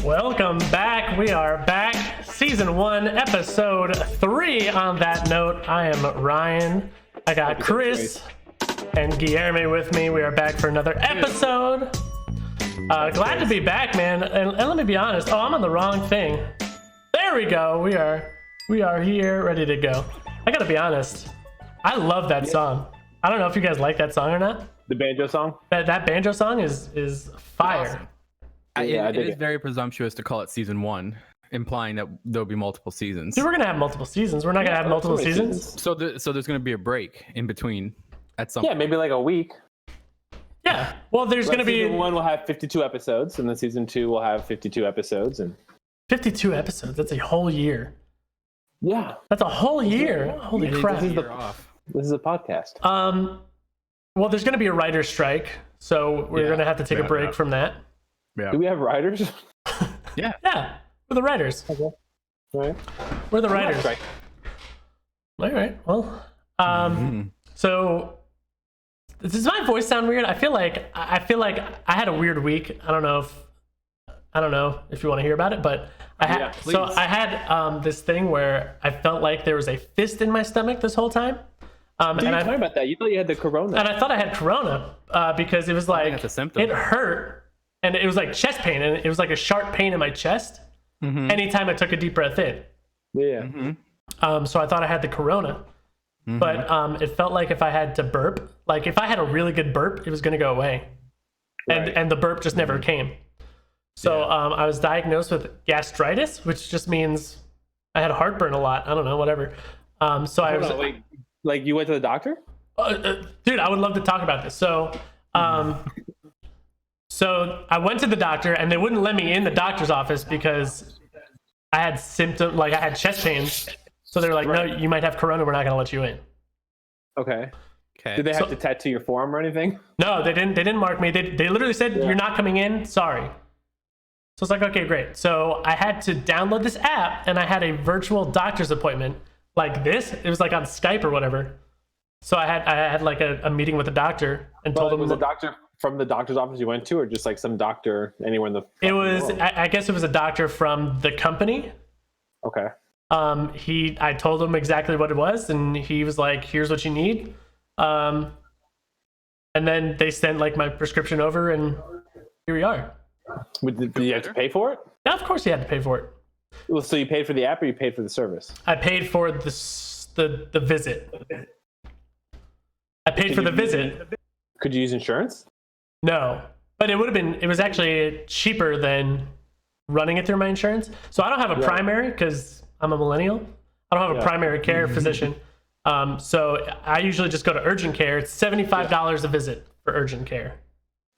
Welcome back. We are back. Season 1, episode 3. On that note, I am Ryan. I got Chris and Guilherme with me. We are back for another episode. Glad to be back, man. And let me be honest. Oh, I'm on the wrong thing. There we go. We are here, ready to go. I gotta be honest. I love that song. I don't know if you guys like that song or not. The banjo song? That banjo song is fire. Awesome. It is very presumptuous to call it season 1, implying that there'll be multiple seasons. Dude, we're gonna have multiple seasons. We're not gonna have multiple seasons. So there's gonna be a break in between at some. Yeah, maybe like a week. Yeah. Well, there's gonna be season 1 will have 52 episodes, and then season 2 will have 52 episodes, and 52 episodes. That's a whole year. yeah, That's a whole year. Holy crap. this is a podcast. Well, there's gonna be a writer's strike, so we're gonna have to take a break from that. Yeah. Do we have writers? Yeah. Yeah, we're the writers. Okay. All right. We're the writers. Right. All right. Well, so does my voice sound weird? I feel like I had a weird week. I don't know if you want to hear about it, but I had this thing where I felt like there was a fist in my stomach this whole time. And I talking about that. You thought you had the corona. And I thought I had corona because it was like it hurt. And it was like chest pain, and it was like a sharp pain in my chest anytime I took a deep breath in. Yeah. So I thought I had the corona, but it felt like if I had to burp, like if I had a really good burp, it was going to go away, and the burp just never came. So I was diagnosed with gastritis, which just means I had heartburn a lot. I don't know, whatever. So I was like you went to the doctor? Dude, I would love to talk about this. So I went to the doctor, and they wouldn't let me in the doctor's office because I had symptoms, like I had chest pains. So they were like, no, you might have corona. We're not going to let you in. Okay. Did they have to tattoo your forearm or anything? No, they didn't mark me. They literally said, you're not coming in. Sorry. So it's like, okay, great. So I had to download this app, and I had a virtual doctor's appointment like this. It was like on Skype or whatever. So I had like a meeting with the doctor and told him. Was a doctor from the doctor's office you went to, or just like some doctor anywhere in the world? I guess it was a doctor from the company. Okay. I told him exactly what it was, and he was like, here's what you need. And then they sent like my prescription over, and here we are. Did you have to pay for it? Yeah, of course you had to pay for it. Well, so you paid for the app, or you paid for the service? I paid for the visit. I paid for the visit. Could you use insurance? No, but it was actually cheaper than running it through my insurance. So I don't have a primary because I'm a millennial. I don't have a primary care physician. So I usually just go to urgent care. It's $75 a visit for urgent care.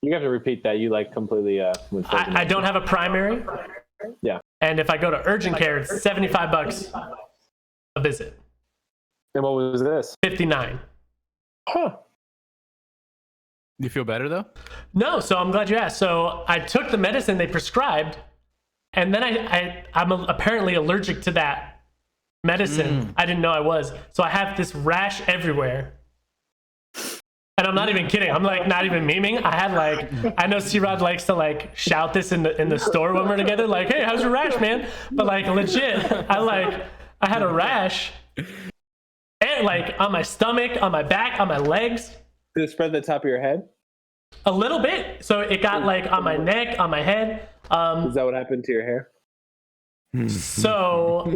You have to repeat that. You like completely. I don't have a primary. Yeah. And if I go to urgent care, it's $75 a visit. And what was this? 59. Huh. You feel better though? No, so I'm glad you asked. So I took the medicine they prescribed, and then I'm apparently allergic to that medicine. I didn't know I was. So I have this rash everywhere. And I'm not even kidding. I'm like not even memeing. I know C-Rod likes to like shout this in the store when we're together, like, hey, how's your rash, man? But like legit, I had a rash and like on my stomach, on my back, on my legs. Did it spread the top of your head? A little bit. So it got like on my neck, on my head. Is that what happened to your hair? So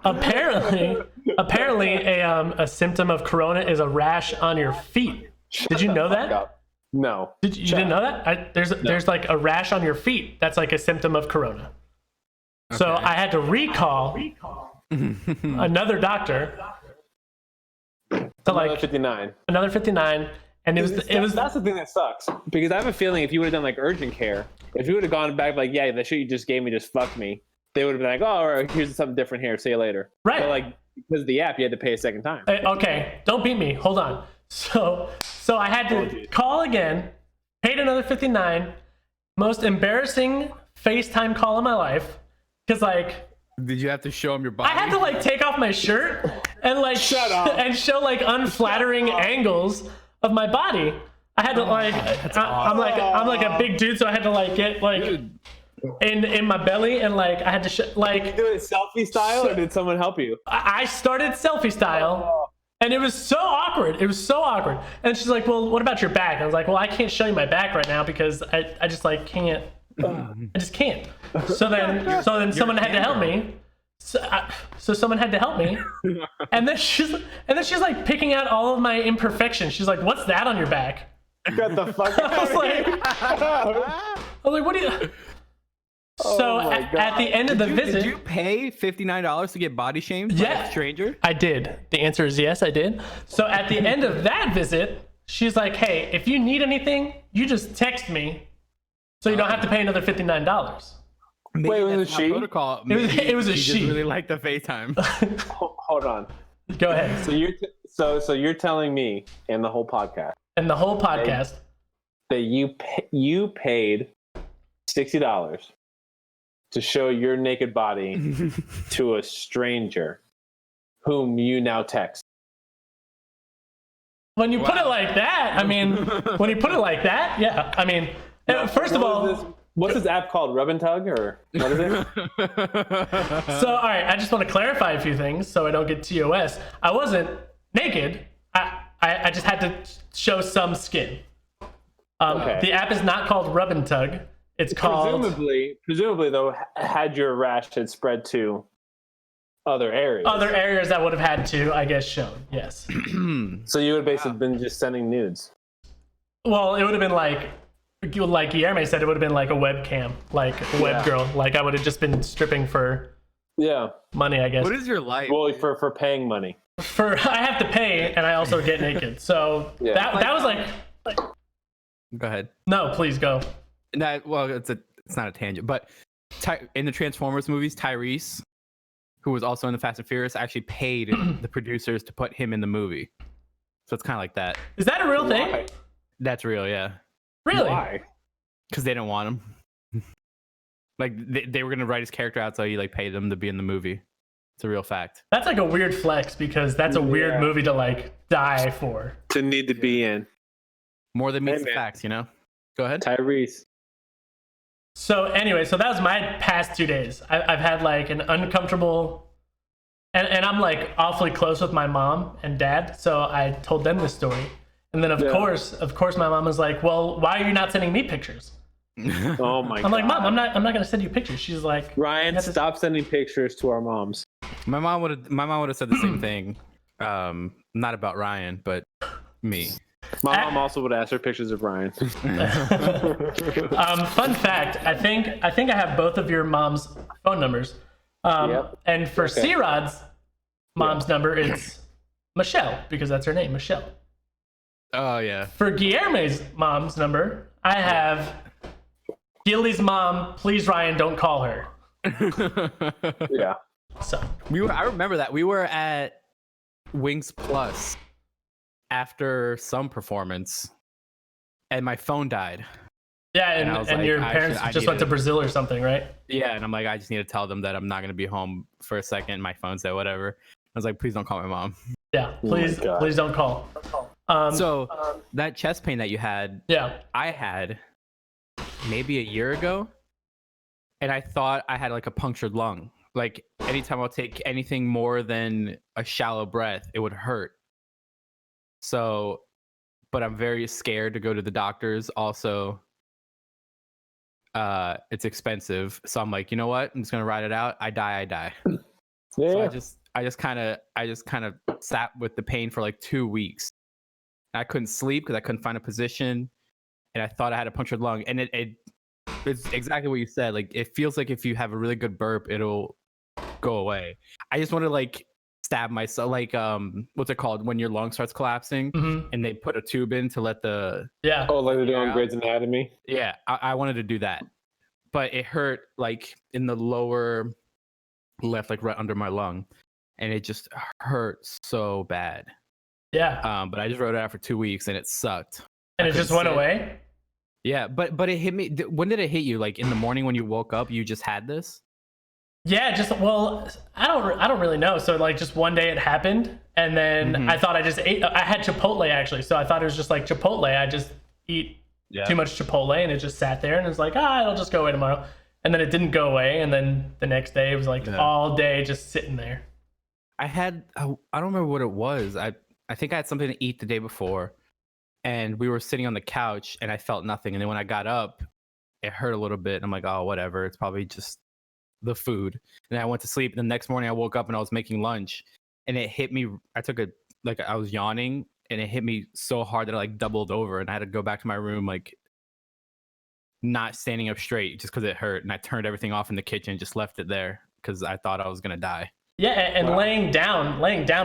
apparently a symptom of corona is a rash on your feet. Did you know that? No. You didn't know that? There's like a rash on your feet. That's like a symptom of corona. Okay. So I had to recall another doctor. Another 59. Another 59. And it was that's the thing that sucks, because I have a feeling if you would have done like urgent care, if you would have gone back like, yeah, the shit you just gave me just fucked me, they would have been like, oh, all right, here's something different here, see you later. Right. But like because of the app, you had to pay a second time. Okay, don't beat me. Hold on. So I had to call again, paid another 59, most embarrassing FaceTime call of my life, because like. Did you have to show him your body? I had to like take off my shirt and like Shut up. and show like unflattering angles of my body. I had to like, I'm like a big dude, so I had to like get like in my belly, and like I had to like. Did you do it selfie style, or did someone help you? I started selfie style, and it was so awkward. It was so awkward. And she's like, "Well, what about your back?" I was like, "Well, I can't show you my back right now because I just like can't. I just can't." So then someone had to help me. So someone had to help me, and then she's like picking out all of my imperfections. She's like, "What's that on your back?" Got the fuck out I was like, "What do you?" So at the end of the visit, did you pay $59 to get body shamed by a stranger? I did. The answer is yes, I did. So at the end of that visit, she's like, "Hey, if you need anything, you just text me, so you don't have to pay another $59." Maybe wait, was it she? Protocol. It was a she. Just really liked the FaceTime. Hold on. Go ahead. So you're telling me in the whole podcast And the whole podcast that you paid $60 to show your naked body to a stranger whom you now text. When you put it like that, I mean, when you put it like that, yeah. I mean, first of all, what's this app called? Rub and Tug, or what is it? So, all right, I just want to clarify a few things so I don't get TOS. I wasn't naked. I just had to show some skin. Okay. The app is not called Rub and Tug. It's called... Presumably, though, had your rash had spread to other areas. Other areas that would have had to, I guess, shown, yes. So you would have basically been just sending nudes. Well, it would have been like Guilherme said, it would have been like a webcam, like a web girl. Like I would have just been stripping for money, I guess. What is your life? Well, for paying money. I have to pay, and I also get naked. So that was like. Go ahead. No, please go. Well, it's not a tangent, but in the Transformers movies, Tyrese, who was also in the Fast and Furious, actually paid the producers to put him in the movie. So it's kind of like that. Is that a real thing? That's real, yeah. Really? Why? Because they didn't want him. Like they were gonna write his character out, so he like paid them to be in the movie. It's a real fact. That's like a weird flex because that's a weird movie to like die for. To need to be in. More than meets the facts, you know. Go ahead, Tyrese. So anyway, so that was my past 2 days. I've had like an uncomfortable, and I'm like awfully close with my mom and dad, so I told them this story. And then of course, my mom was like, "Well, why are you not sending me pictures?" Oh my God. I'm like, "Mom, I'm not gonna send you pictures." She's like, "Ryan, stop sending pictures to our moms." My mom would have said the same thing. Not about Ryan, but me. My mom also would ask her pictures of Ryan. Fun fact: I think I have both of your mom's phone numbers. And for C-Rod's mom's number, it's Michelle because that's her name, Michelle. Oh yeah. For Guilherme's mom's number, I have Gilly's mom. Please, Ryan, don't call her. Yeah. So I remember that we were at Wings Plus after some performance, and my phone died. Yeah, and your parents just went to Brazil or something, right? Yeah, and I'm like, I just need to tell them that I'm not gonna be home for a second. My phone said whatever. I was like, please don't call my mom. Yeah, please don't call. So that chest pain that you had, I had maybe a year ago, and I thought I had like a punctured lung. Like anytime I'll take anything more than a shallow breath, it would hurt. So, but I'm very scared to go to the doctors. Also, it's expensive. So I'm like, you know what? I'm just gonna ride it out. I die. Yeah. So I just kind of sat with the pain for like 2 weeks. I couldn't sleep because I couldn't find a position, and I thought I had a punctured lung. And it's exactly what you said. Like it feels like if you have a really good burp, it'll go away. I just want to like stab myself, like what's it called when your lung starts collapsing, and they put a tube in to let the like they do on Grey's Anatomy. Yeah, I wanted to do that, but it hurt like in the lower left, like right under my lung, and it just hurt so bad. Yeah. But I just wrote it out for 2 weeks, and it sucked. And it just went away. Yeah, but it hit me. When did it hit you? Like in the morning when you woke up, you just had this? Yeah, I don't really know. So like just one day it happened, and then I thought I just ate. I had Chipotle actually, so I thought it was just like Chipotle. I just eat too much Chipotle, and it just sat there, and it was like, it'll just go away tomorrow. And then it didn't go away, and then the next day it was like all day just sitting there. I don't remember what it was. I think I had something to eat the day before, and we were sitting on the couch, and I felt nothing. And then when I got up, it hurt a little bit. I'm like, oh, whatever. It's probably just the food. And then I went to sleep. And the next morning I woke up and I was making lunch, and it hit me. I was yawning, and it hit me so hard that I like doubled over, and I had to go back to my room, like not standing up straight just because it hurt. And I turned everything off in the kitchen and just left it there because I thought I was going to die. Yeah, and laying down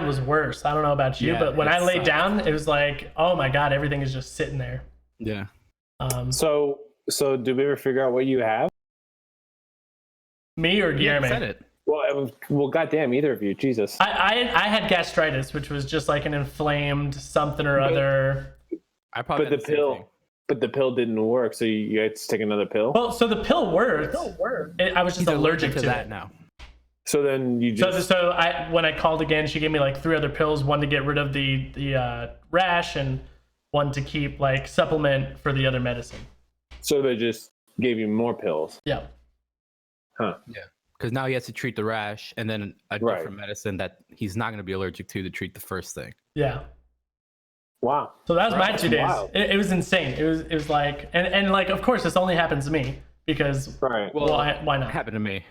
was worse. I don't know about you, but when I laid down, it was like, oh my God, everything is just sitting there. Yeah. So did we ever figure out what you have? Me or Guilherme? Said it. Well, goddamn, either of you, Jesus. I had gastritis, which was just like an inflamed something or other. I probably. But the pill didn't work, so you had to take another pill. Well, so the pill worked. I was just allergic to that it. now. So then you just. So when I called again, she gave me like 3 other pills, one to get rid of the rash, and one to keep like supplement for the other medicine. So they just gave you more pills. Yeah. Huh. Yeah. Because now he has to treat the rash and then a different medicine that he's not going to be allergic to treat the first thing. Yeah. Wow. So that was my 2 days. It was insane. It was like, and like, of course, this only happens to me because why not? It happened to me.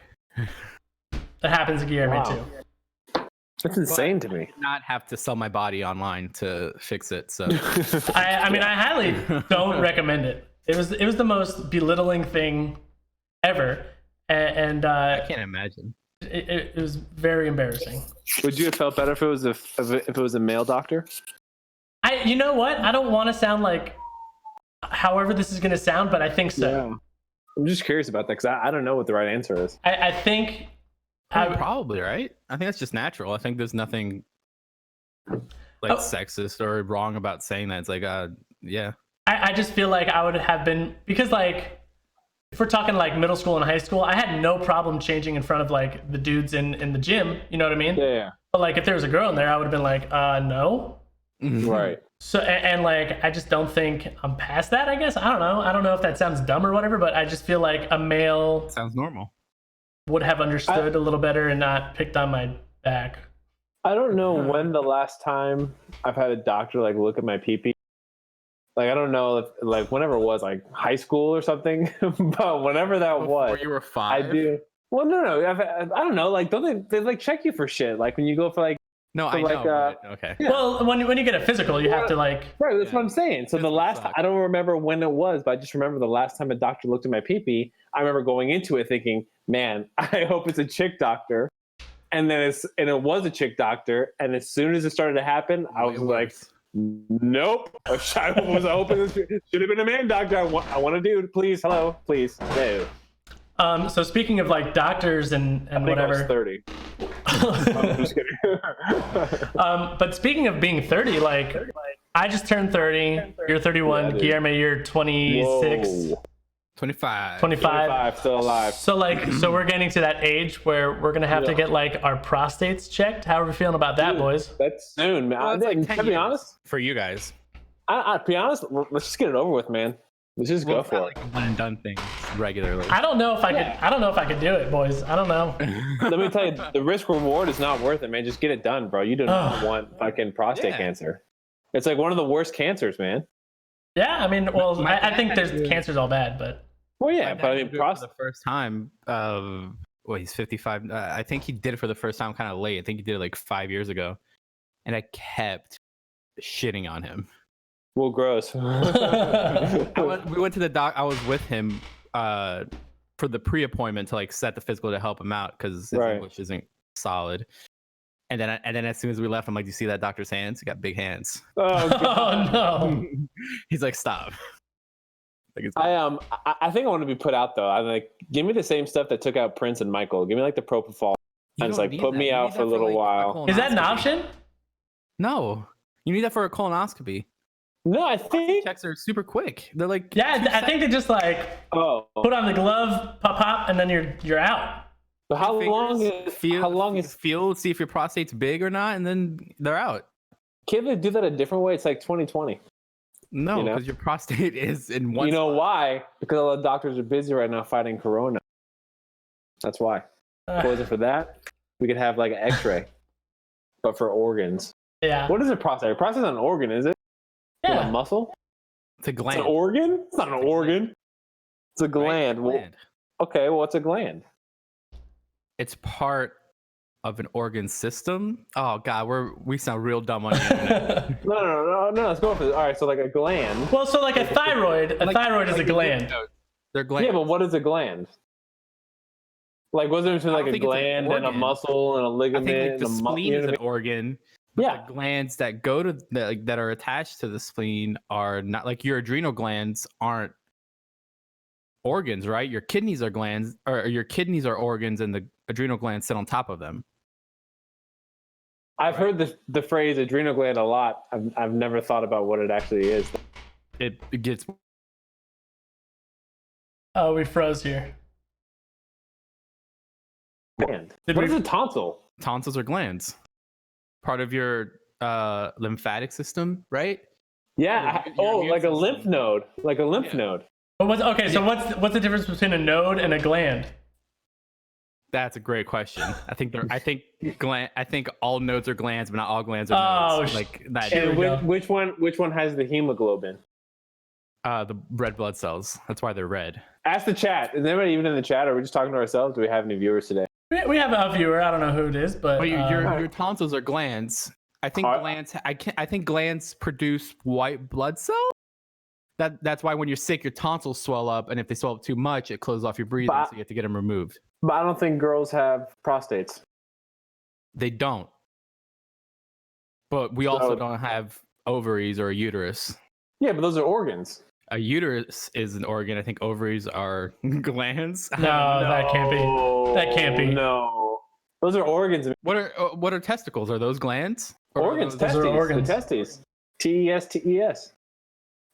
That happens to Guilherme too. That's insane to me. I did not have to sell my body online to fix it. So I mean, I highly don't recommend it. It was the most belittling thing ever, and I can't imagine. It was very embarrassing. Would you have felt better if it was a male doctor? You know what? I don't want to sound like however this is going to sound, but I think so. Yeah. I'm just curious about that because I don't know what the right answer is. I think probably right. I think that's just natural. I think there's nothing like sexist or wrong about saying that. It's like, yeah. I just feel like I would have been, because like if we're talking like middle school and high school, I had no problem changing in front of like the dudes in the gym. You know what I mean? Yeah. But like if there was a girl in there, I would have been like, no. Right. So and like I just don't think I'm past that. I guess I don't know if that sounds dumb or whatever, but I just feel like a male sounds normal would have understood a little better and not picked on my back. I don't know when the last time I've had a doctor like look at my pee-pee. Like I don't know if like whenever it was, like high school or something, but whenever that was, you were 5. I do. Well, no, I don't know. Like don't they like check you for shit? Like when you go for like. No, I like, know. Okay. Yeah. Well, when you get a physical, you have to like. Right, that's what I'm saying. So the last, I don't remember when it was, but I just remember the last time a doctor looked at my pee-pee. I remember going into it thinking, "Man, I hope it's a chick doctor." And then it was a chick doctor. And as soon as it started to happen, I was like, "Nope." I was hoping this should have been a man doctor. I want a dude, please. Hello, please. No. So speaking of like doctors and whatever. I was 30. I'm just kidding. But speaking of being 30, like I just turned 30. You're 31. Yeah, Guilherme, you're 26. Whoa. 25. 25. Still alive. So like, so we're getting to that age where we're gonna have to get like our prostates checked. How are we feeling about that, boys? That's soon, man. Well, like to be honest, for you guys. To be honest, let's just get it over with, man. Let's just go for it. Like a one and done thing regularly. I don't know if I could. I don't know if I could do it, boys. I don't know. Let me tell you, the risk reward is not worth it, man. Just get it done, bro. You do not want fucking prostate cancer. It's like one of the worst cancers, man. Yeah, I mean, well, I think there's cancer's all bad, but. Well, yeah, but I mean, for the first time. He's 55. I think he did it for the first time kind of late. I think he did it like 5 years ago, and I kept shitting on him. Well, gross. We went to the doc. I was with him for the pre-appointment to like set the physical to help him out because his English isn't solid. And then as soon as we left, I'm like, "Do you see that doctor's hands? He got big hands." Oh no! He's like, "Stop." I think I want to be put out though. I'm like, give me the same stuff that took out Prince and Michael. Give me like the propofol. And it's like, put me out for a little while. Is that an option? No, you need that for a colonoscopy. No, I think checks are super quick. They're like, I think they just like put on the glove, pop, and then you're out. So how long is feel? See if your prostate's big or not, and then they're out. Can't they do that a different way? It's like 2020. No, You know? because your prostate is in one. You know spot. why? Because all the doctors are busy right now fighting corona. That's why. If it wasn't for that, we could have like an X-ray, but for organs. Yeah. What is a prostate? A prostate's not an organ, is it? Is it a Yeah. muscle? It's a It's gland. an organ? It's not an organ. It's a right? gland. It's a gland. Okay, well, what's a gland? It's part of an organ system. Oh God, we sound real dumb on the internet. No. Let's go for this. All right, so like a gland. Well, so like a thyroid. A thyroid is a gland. They're glands. Yeah, but what is a gland? Like, what's the difference between I like don't a think it's an gland and a organ. muscle and a I ligament? think like the and a spleen is an organ. organ. But Yeah. the glands that go to that are attached to the spleen are not like your adrenal glands aren't organs, right? Your kidneys are glands, or your kidneys are organs, and the adrenal glands sit on top of them. I've heard the phrase adrenal gland a lot. I've never thought about what it actually is. It gets Oh, we froze here. Gland. Did What we- is a tonsil? tonsils are glands, part of your lymphatic system, right? Yeah. Your immune Like a system. lymph node. Like a lymph Yeah. node. But what's the difference between a node and a gland? That's a great question. I think all nodes are glands, but not all glands are Oh, nodes. Like that. Here And we go. which one has the hemoglobin? The red blood cells. That's why they're red. Ask the chat. Is anybody even in the chat? Or are we just talking to ourselves? Do we have any viewers today? We have a viewer. I don't know who it is, but But your tonsils are glands. I think Are- glands. I think glands produce white blood cells. That's why when you're sick, your tonsils swell up, and if they swell up too much, it closes off your breathing, But- so you have to get them removed. But I don't think girls have prostates. They don't. But we also don't have ovaries or a uterus. Yeah, but those are organs. A uterus is an organ. I think ovaries are glands. no, that can't be. That can't be. No, those are organs. What are testicles? Are those glands? Or are Organs. those- Those are Testes. organs. The testes. T-E-S-T-E-S.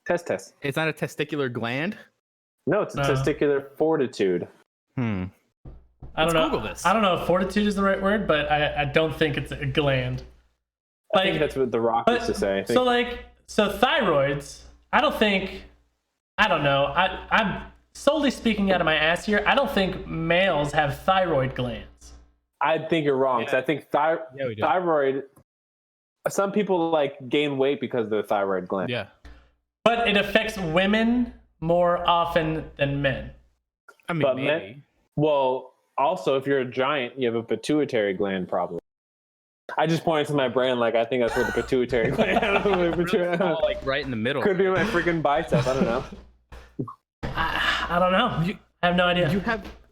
Test. It's not a testicular gland. No, it's a No. testicular fortitude. I don't Let's know. Google this. I don't know if fortitude is the right word, but I don't think it's a gland. I think that's what The Rock used to say. I think. So thyroids. I don't know. I'm solely speaking out of my ass here. I don't think males have thyroid glands. I think you're wrong. 'Cause I think we do. thyroid. Some people like gain weight because of their thyroid gland. Yeah. But it affects women more often than men. I mean, But maybe. Well, also, if you're a giant, you have a pituitary gland problem. I just pointed to my brain like I think that's where the pituitary gland. Like right in the middle. Could be my freaking bicep. I don't know. I don't know. I have no idea.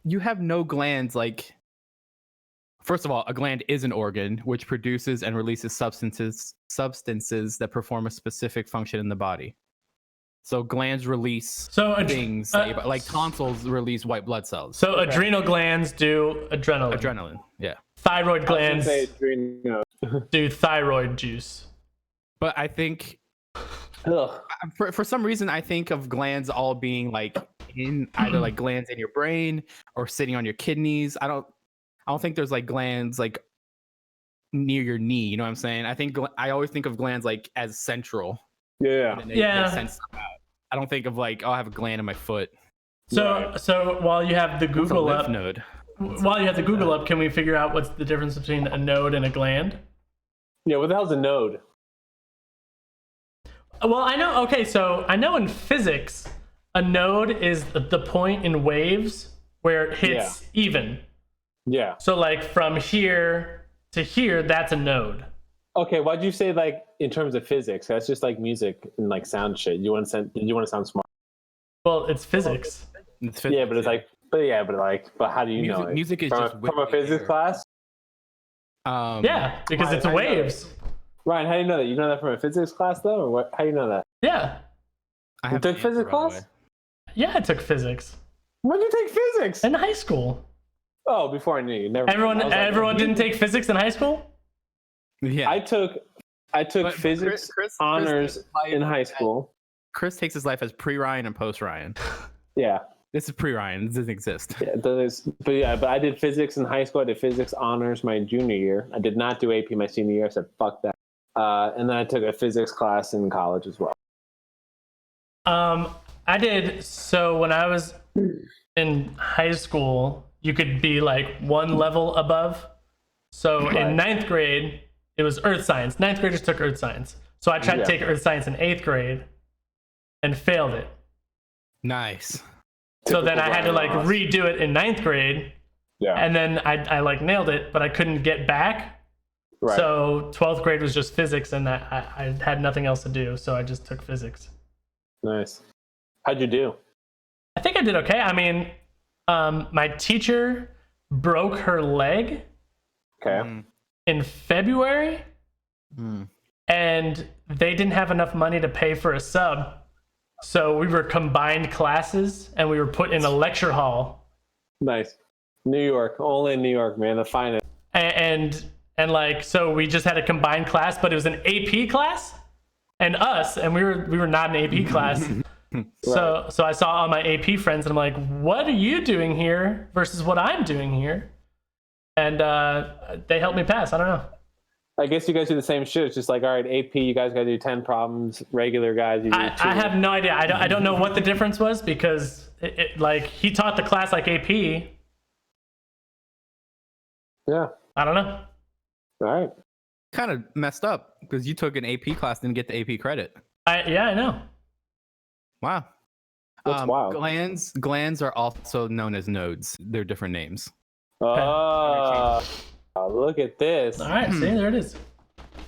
You have no glands. Like, first of all, a gland is an organ which produces and releases substances that perform a specific function in the body. So glands release things like tonsils release white blood cells. So adrenal glands do adrenaline. Adrenaline, yeah. Thyroid glands Ugh. do thyroid juice. But I think for some reason I think of glands all being like in either like glands in your brain or sitting on your kidneys. I don't think there's like glands like near your knee. You know what I'm saying? I think I always think of glands like as central. Yeah. And they sense them out. I don't think of like, oh, I have a gland in my foot. So while you have the It's a Google lymph up, node. while you have the Google up, can we figure out what's the difference between a node and a gland? Yeah. What the hell's a node? Well, I know. Okay, so I know in physics, a node is the point in waves where it hits even. Yeah. So like from here to here, that's a node. Okay. Why'd you say like in terms of physics? That's just like music and like sound shit. You want to sound smart? Well, it's physics. It's Yeah, physics, but it's like, but how do you know it? music is from, just from a physics air. class? Yeah, because it's I know waves. Ryan, how do you know that? You know that from a physics class though, or what? How do you know that? Yeah. I You have took an answer, physics by the class? way. Yeah, I took physics When did you take physics? in high school. Oh, before I knew you. Never. Everyone I was like, everyone didn't take physics in high school? Yeah. I took But physics Chris honors takes life in high as- school. Chris takes his life as pre-Ryan and post-Ryan. Yeah. This is pre-Ryan. This doesn't exist. Yeah, but I did physics in high school. I did physics honors my junior year. I did not do AP my senior year. I said fuck that. And then I took a physics class in college as well. I did. So when I was in high school, you could be like one level above. So in ninth grade, it was earth science. Ninth graders took earth science. So I tried to take earth science in eighth grade and failed it. Nice. So then I had to like redo it in ninth grade. Yeah. And then I like nailed it, but I couldn't get back. Right. So 12th grade was just physics, and I had nothing else to do. So I just took physics. Nice. How'd you do? I think I did okay. I mean, my teacher broke her leg Okay. in February, and they didn't have enough money to pay for a sub. So we were combined classes, and we were put in a lecture hall. Nice. New York. Only in New York, man. The finest. And like, so we just had a combined class, but it was an AP class, and we were not an AP class. So I saw all my AP friends, and I'm like, what are you doing here versus what I'm doing here? And they helped me pass. I don't know. I guess you guys do the same shit. It's just like, all right, AP, you guys got to do 10 problems. Regular guys, you do 2. I have no idea. I don't know what the difference was, because like he taught the class like AP. Yeah. I don't know. All right. Kind of messed up because you took an AP class, didn't get the AP credit. I know. Wow. That's wild. Glands are also known as nodes. They're different names. Oh, look at this. All right, see, there it is.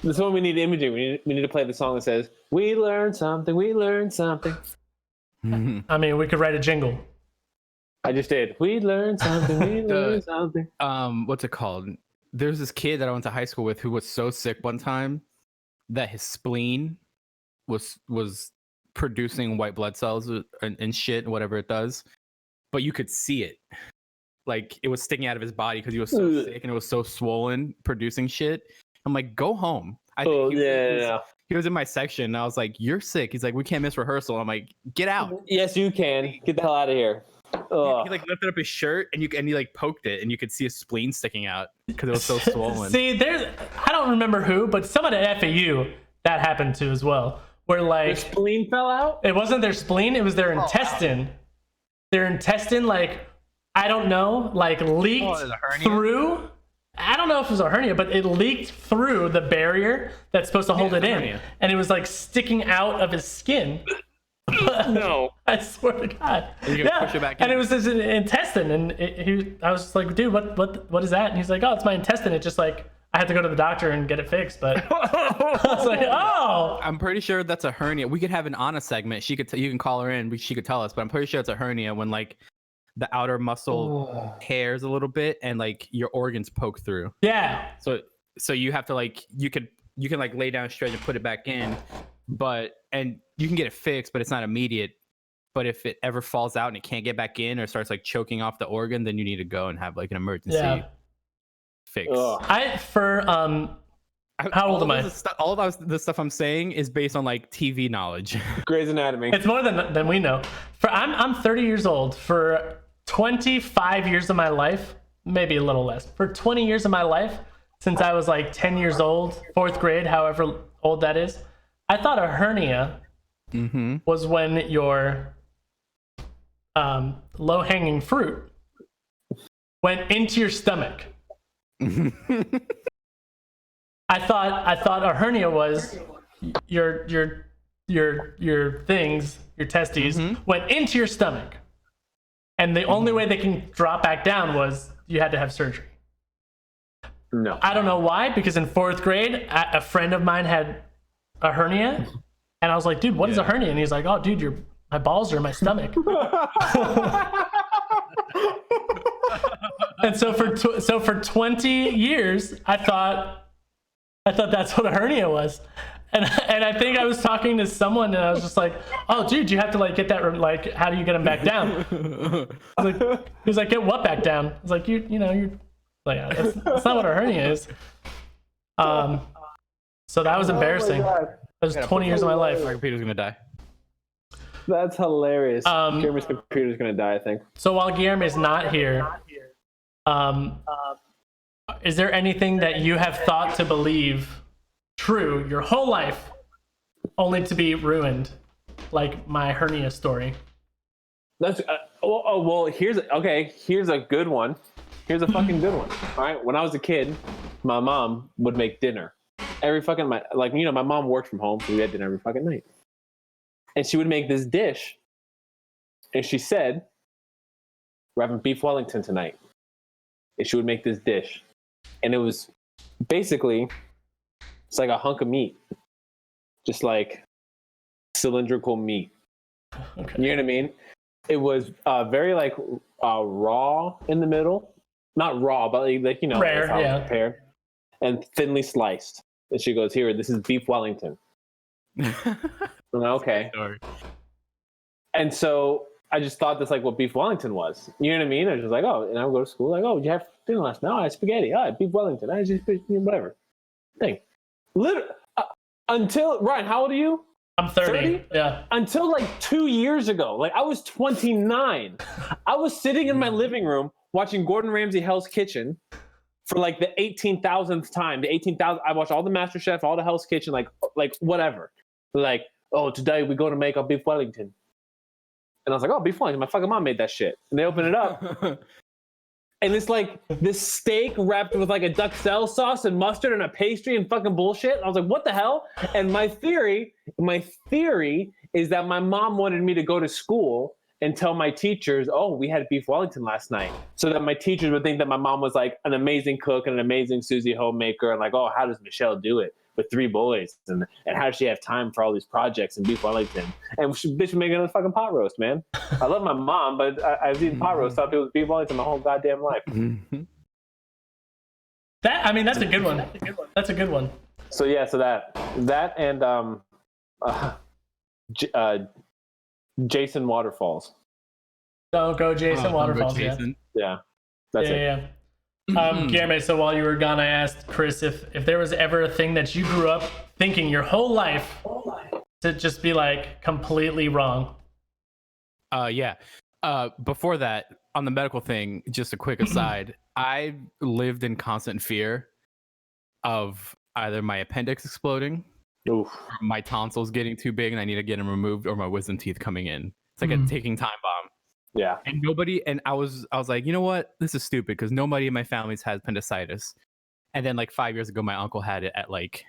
This is when we need imaging. We need to play the song that says, "We learned something. We learned something." I mean, we could write a jingle. I just did. We learned something. We learned something. What's it called? There's this kid that I went to high school with who was so sick one time that his spleen was producing white blood cells and shit, whatever it does, but you could see it, like it was sticking out of his body because he was so sick and it was so swollen, producing shit. I'm like, go home. He was in my section, and I was like, you're sick. He's like, we can't miss rehearsal. I'm like, get out. Yes, you can. Get the hell out of here. He like lifted up his shirt and he like poked it, and you could see his spleen sticking out because it was so swollen. See, I don't remember who, but someone at FAU that happened to as well. Where like their spleen fell out? It wasn't their spleen, it was their intestine. Wow. Their intestine, like, I don't know, like leaked through. I don't know if it was a hernia, but it leaked through the barrier that's supposed to hold it in. Hernia. And it was like sticking out of his skin. No. I swear to God. And you can push it back in. And it was his intestine. And I was just like, dude, what is that? And he's like, oh, it's my intestine. It's just like, I had to go to the doctor and get it fixed, but I was like, oh. I'm pretty sure that's a hernia. We could have an Anna segment. She could, you can call her in. She could tell us, but I'm pretty sure it's a hernia when like the outer muscle tears a little bit and like your organs poke through. Yeah. So you have to like, you can like lay down straight and put it back in, and you can get it fixed, but it's not immediate. But if it ever falls out and it can't get back in or starts like choking off the organ, then you need to go and have like an emergency. Fix. How old am I? All of the stuff I'm saying is based on like TV knowledge. Grey's Anatomy. It's more than we know. I'm 30 years old. For 25 years of my life, maybe a little less. For 20 years of my life, since I was like 10 years old, 4th grade, however old that is, I thought a hernia was when your low-hanging fruit went into your stomach. I thought a hernia was your things, your testes went into your stomach, and the only way they can drop back down was you had to have surgery. No, I don't know why, because in 4th grade a friend of mine had a hernia, and I was like, dude, what is a hernia? And he's like, oh, dude, my balls are in my stomach. And so for 20 years, I thought that's what a hernia was, and I think I was talking to someone, and I was just like, "Oh, dude, you have to like get that. Like, how do you get them back down?" He was like, "Get what back down?" I was like, "You're like, that's not what a hernia is." So that was embarrassing. That was 20 years of my life. My computer's gonna die. That's hilarious. Guilherme's computer's gonna die, I think. So while Guilherme is not here, is there anything that you have thought to believe true your whole life, only to be ruined like my hernia story. That's well. Here's a good one. Here's a fucking good one. All right. When I was a kid, my mom would make dinner every fucking night. Like, you know, my mom worked from home, so we had dinner every fucking night. And she would make this dish, and she said, "We're having beef Wellington tonight." And she would make this dish, and it was basically, it's like a hunk of meat, just like cylindrical meat. Okay. You know what I mean? It was very like raw in the middle, not raw, but like you know, Rare, how it's yeah. prepared, and thinly sliced. And she goes, "Here, this is beef Wellington." I'm like, okay. Sorry. And so I just thought that's like what beef Wellington was. You know what I mean? I was just like, oh, and I would go to school like, oh, did you have dinner last night? No, I had spaghetti. Oh, I had beef Wellington. I just whatever thing. Literally, until Ryan, how old are you? I'm 30. Yeah. Until like 2 years ago, like I was 29. I was sitting in my living room watching Gordon Ramsay Hell's Kitchen for like the 18,000th time. The 18,000. I watched all the MasterChef, all the Hell's Kitchen, like whatever. Like, oh, today we're going to make our beef Wellington. And I was like, oh, beef Wellington. My fucking mom made that shit. And they open it up. And it's like this steak wrapped with like a duxelle sauce and mustard and a pastry and fucking bullshit. I was like, what the hell? And my theory is that my mom wanted me to go to school and tell my teachers, oh, we had beef Wellington last night. So that my teachers would think that my mom was like an amazing cook and an amazing Susie homemaker. And like, oh, how does Michelle do it with 3 boys? And how does she have time for all these projects and beef Wellington? And she bitch was making another fucking pot roast, man. I love my mom, but I've eaten pot roast. Thought it was beef Wellington my whole goddamn life. That's a good one. That's a good one. So yeah, so that and Jason Waterfalls. Don't go Jason Waterfalls. Jason. Yeah, that's it. Yeah. Guilherme, so while you were gone, I asked Chris if there was ever a thing that you grew up thinking your whole life to just be like completely wrong. Yeah. Before that, on the medical thing, just a quick aside, I lived in constant fear of either my appendix exploding, Oof. or my tonsils getting too big and I need to get them removed, or my wisdom teeth coming in. It's like a ticking time bomb. Yeah. And I was like, you know what? This is stupid because nobody in my family's had appendicitis. And then like 5 years ago, my uncle had it at like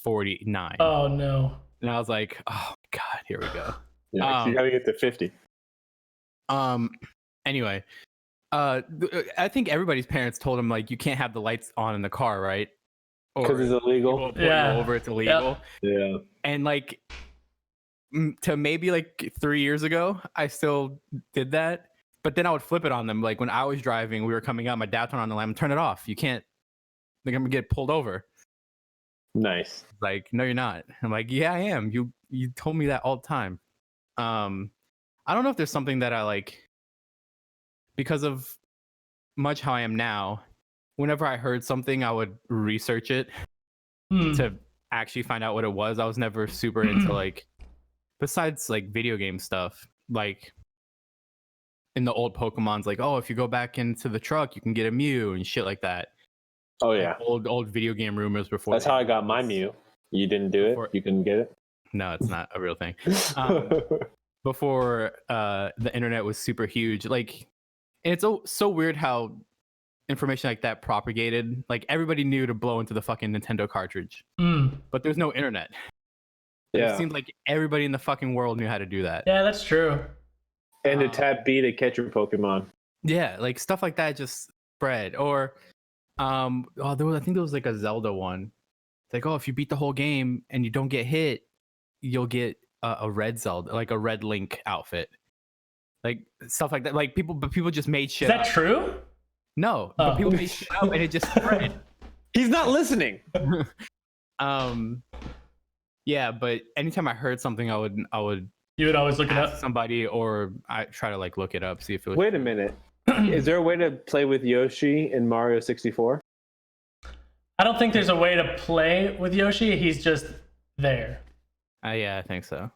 49. Oh no. And I was like, oh God, here we go. Yeah, you gotta get to 50. Anyway, I think everybody's parents told him like you can't have the lights on in the car, right? Because it's illegal. Yeah. Over, it's illegal. Yeah. And like to maybe like 3 years ago, I still did that. But then I would flip it on them. Like when I was driving, we were coming out, my dad turned on the lamp, turn it off. You can't, like I'm gonna get pulled over. Nice. Like, no, you're not. I'm like, yeah, I am. You told me that all the time. I don't know if there's something that I like, because of much how I am now, whenever I heard something, I would research it to actually find out what it was. I was never super into like, besides like video game stuff, like in the old Pokemon's like, oh, if you go back into the truck, you can get a Mew and shit like that. Oh yeah. Like old video game rumors before. That's how I got my Mew. You didn't do it? You couldn't get it? No, it's not a real thing. Before the internet was super huge. Like, and it's so weird how information like that propagated. Like everybody knew to blow into the fucking Nintendo cartridge, but there's no internet. Yeah. It seemed like everybody in the fucking world knew how to do that. Yeah, that's true. And to tap B to catch your Pokemon. Yeah, like stuff like that just spread. Or I think there was like a Zelda one. It's like, oh, if you beat the whole game and you don't get hit, you'll get a red Zelda, like a red Link outfit. Like stuff like that. Like people just made shit up. Is that true? No, but people made shit up and it just spread. He's not listening. Yeah, but anytime I heard something, I would You would always look it ask up. somebody, or I try to like look it up, see if it was. Wait a minute. Is there a way to play with Yoshi in Mario 64? I don't think there's a way to play with Yoshi. He's just there. Yeah, I think so.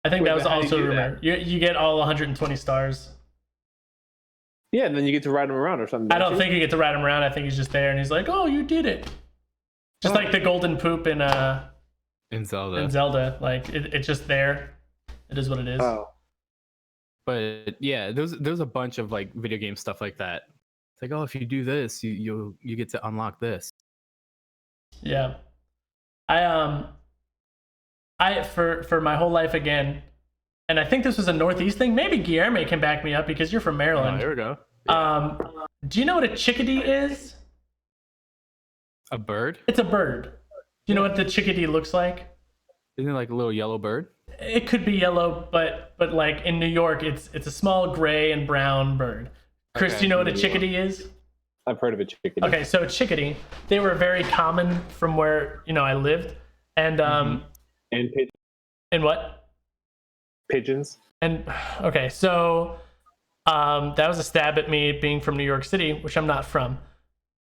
I think Wait, that was but how do also you a do rumor. You get all 120 stars. Yeah, and then you get to ride him around or something. I don't think you get to ride him around. I think he's just there and he's like, oh, you did it. Just like the golden poop in In Zelda. Zelda. Like, it's just there. It is what it is. Oh, But yeah, there's a bunch of like video game stuff like that. It's like, oh, if you do this, you get to unlock this. Yeah. I for my whole life again, and I think this was a Northeast thing. Maybe Guilherme can back me up because you're from Oh, Maryland. there we go. Do you know what a chickadee is? A bird? It's a bird. Do you know what the chickadee looks like? Isn't it like a little yellow bird? It could be yellow, but like in New York, it's a small gray and brown bird. Chris, Okay. do you know what a chickadee is? I've heard of a chicken. Okay, so a chickadee, they were very common from where I lived, and And and what? pigeons. And okay, so that was a stab at me being from New York City, which I'm not from.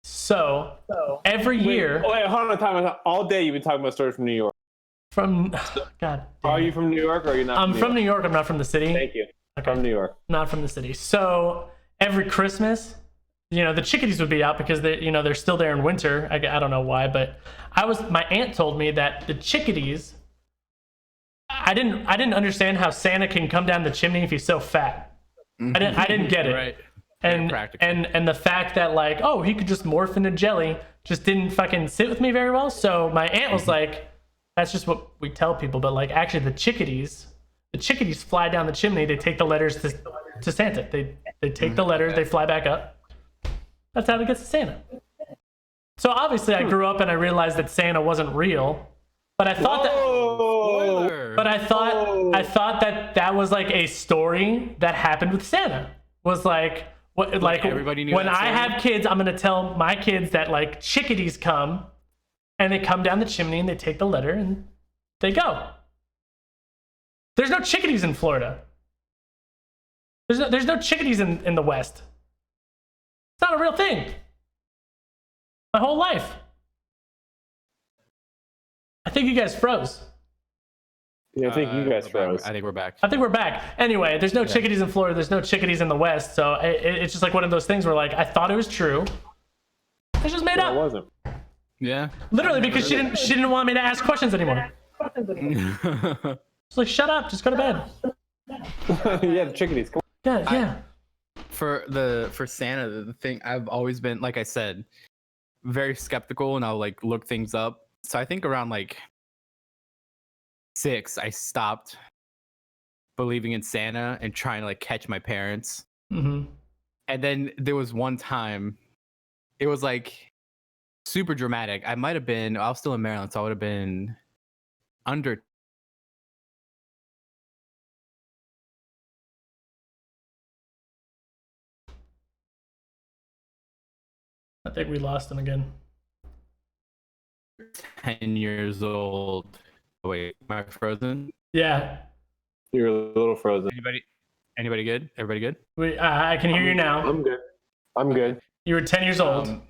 So every year Wait, hold on, time. All day you've been talking about stories from New York. from God. Are you from New York or are you not? I'm from New York. I'm not from the city. Thank you. Okay. From New York. Not from the city. So every Christmas, the chickadees would be out because they're still there in winter. I don't know why, but my aunt told me that the chickadees. I didn't understand how Santa can come down the chimney if he's so fat. I didn't get it. Right. And practical. and the fact that like, oh, he could just morph into jelly just didn't fucking sit with me very well. So my aunt was like, that's just what we tell people, but like actually the chickadees fly down the chimney. They take the letters to Santa. They take the letters, they fly back up. That's how it gets to Santa. So obviously I grew up and I realized that Santa wasn't real, but I thought Spoiler. but I thought that was like a story that happened with Santa. Was like what like everybody knew when that I story? have kids, I'm gonna tell my kids that like chickadees come and they come down the chimney and they take the letter and they go. There's no chickadees in Florida. There's no chickadees in the West. It's not a real thing. My whole life. I think you guys froze. Yeah, I think you guys froze. I think we're back. I think we're back. Anyway, there's no chickadees in Florida. There's no chickadees in the West. So it's just like one of those things where like I thought it was true. It's just made It up. wasn't. Yeah. Literally because she didn't want me to ask questions anymore. It's like shut up, just go to bed. Yeah, the chickadees. Come on. Yeah. For Santa, the thing I've always been, like I said, very skeptical, and I'll like look things up. So I think around like 6, I stopped believing in Santa and trying to like catch my parents. Mm-hmm. And then there was one time, it was like super dramatic. I was still in Maryland, so I would have been under. I think we lost him again. 10 years old. Oh, wait, am I frozen? Yeah. You're a little frozen. Anybody good? Everybody good? I can hear you now. I'm good. You were 10 years old.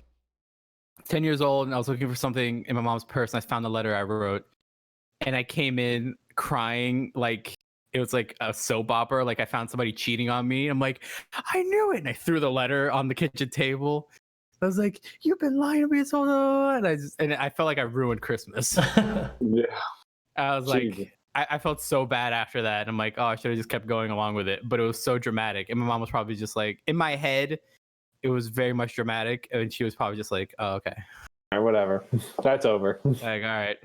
10 years old, and I was looking for something in my mom's purse, and I found the letter I wrote, and I came in crying like it was like a soap opera. Like I found somebody cheating on me. I'm like, I knew it, and I threw the letter on the kitchen table. I was like, "You've been lying to me this whole time," and I felt like I ruined Christmas. Yeah. I was like, Jesus. I felt so bad after that. I'm like, oh, I should have just kept going along with it. But it was so dramatic, and my mom was probably just like, in my head, it was very much dramatic, and she was probably just like, oh, okay, All right, whatever. That's over. like, all right.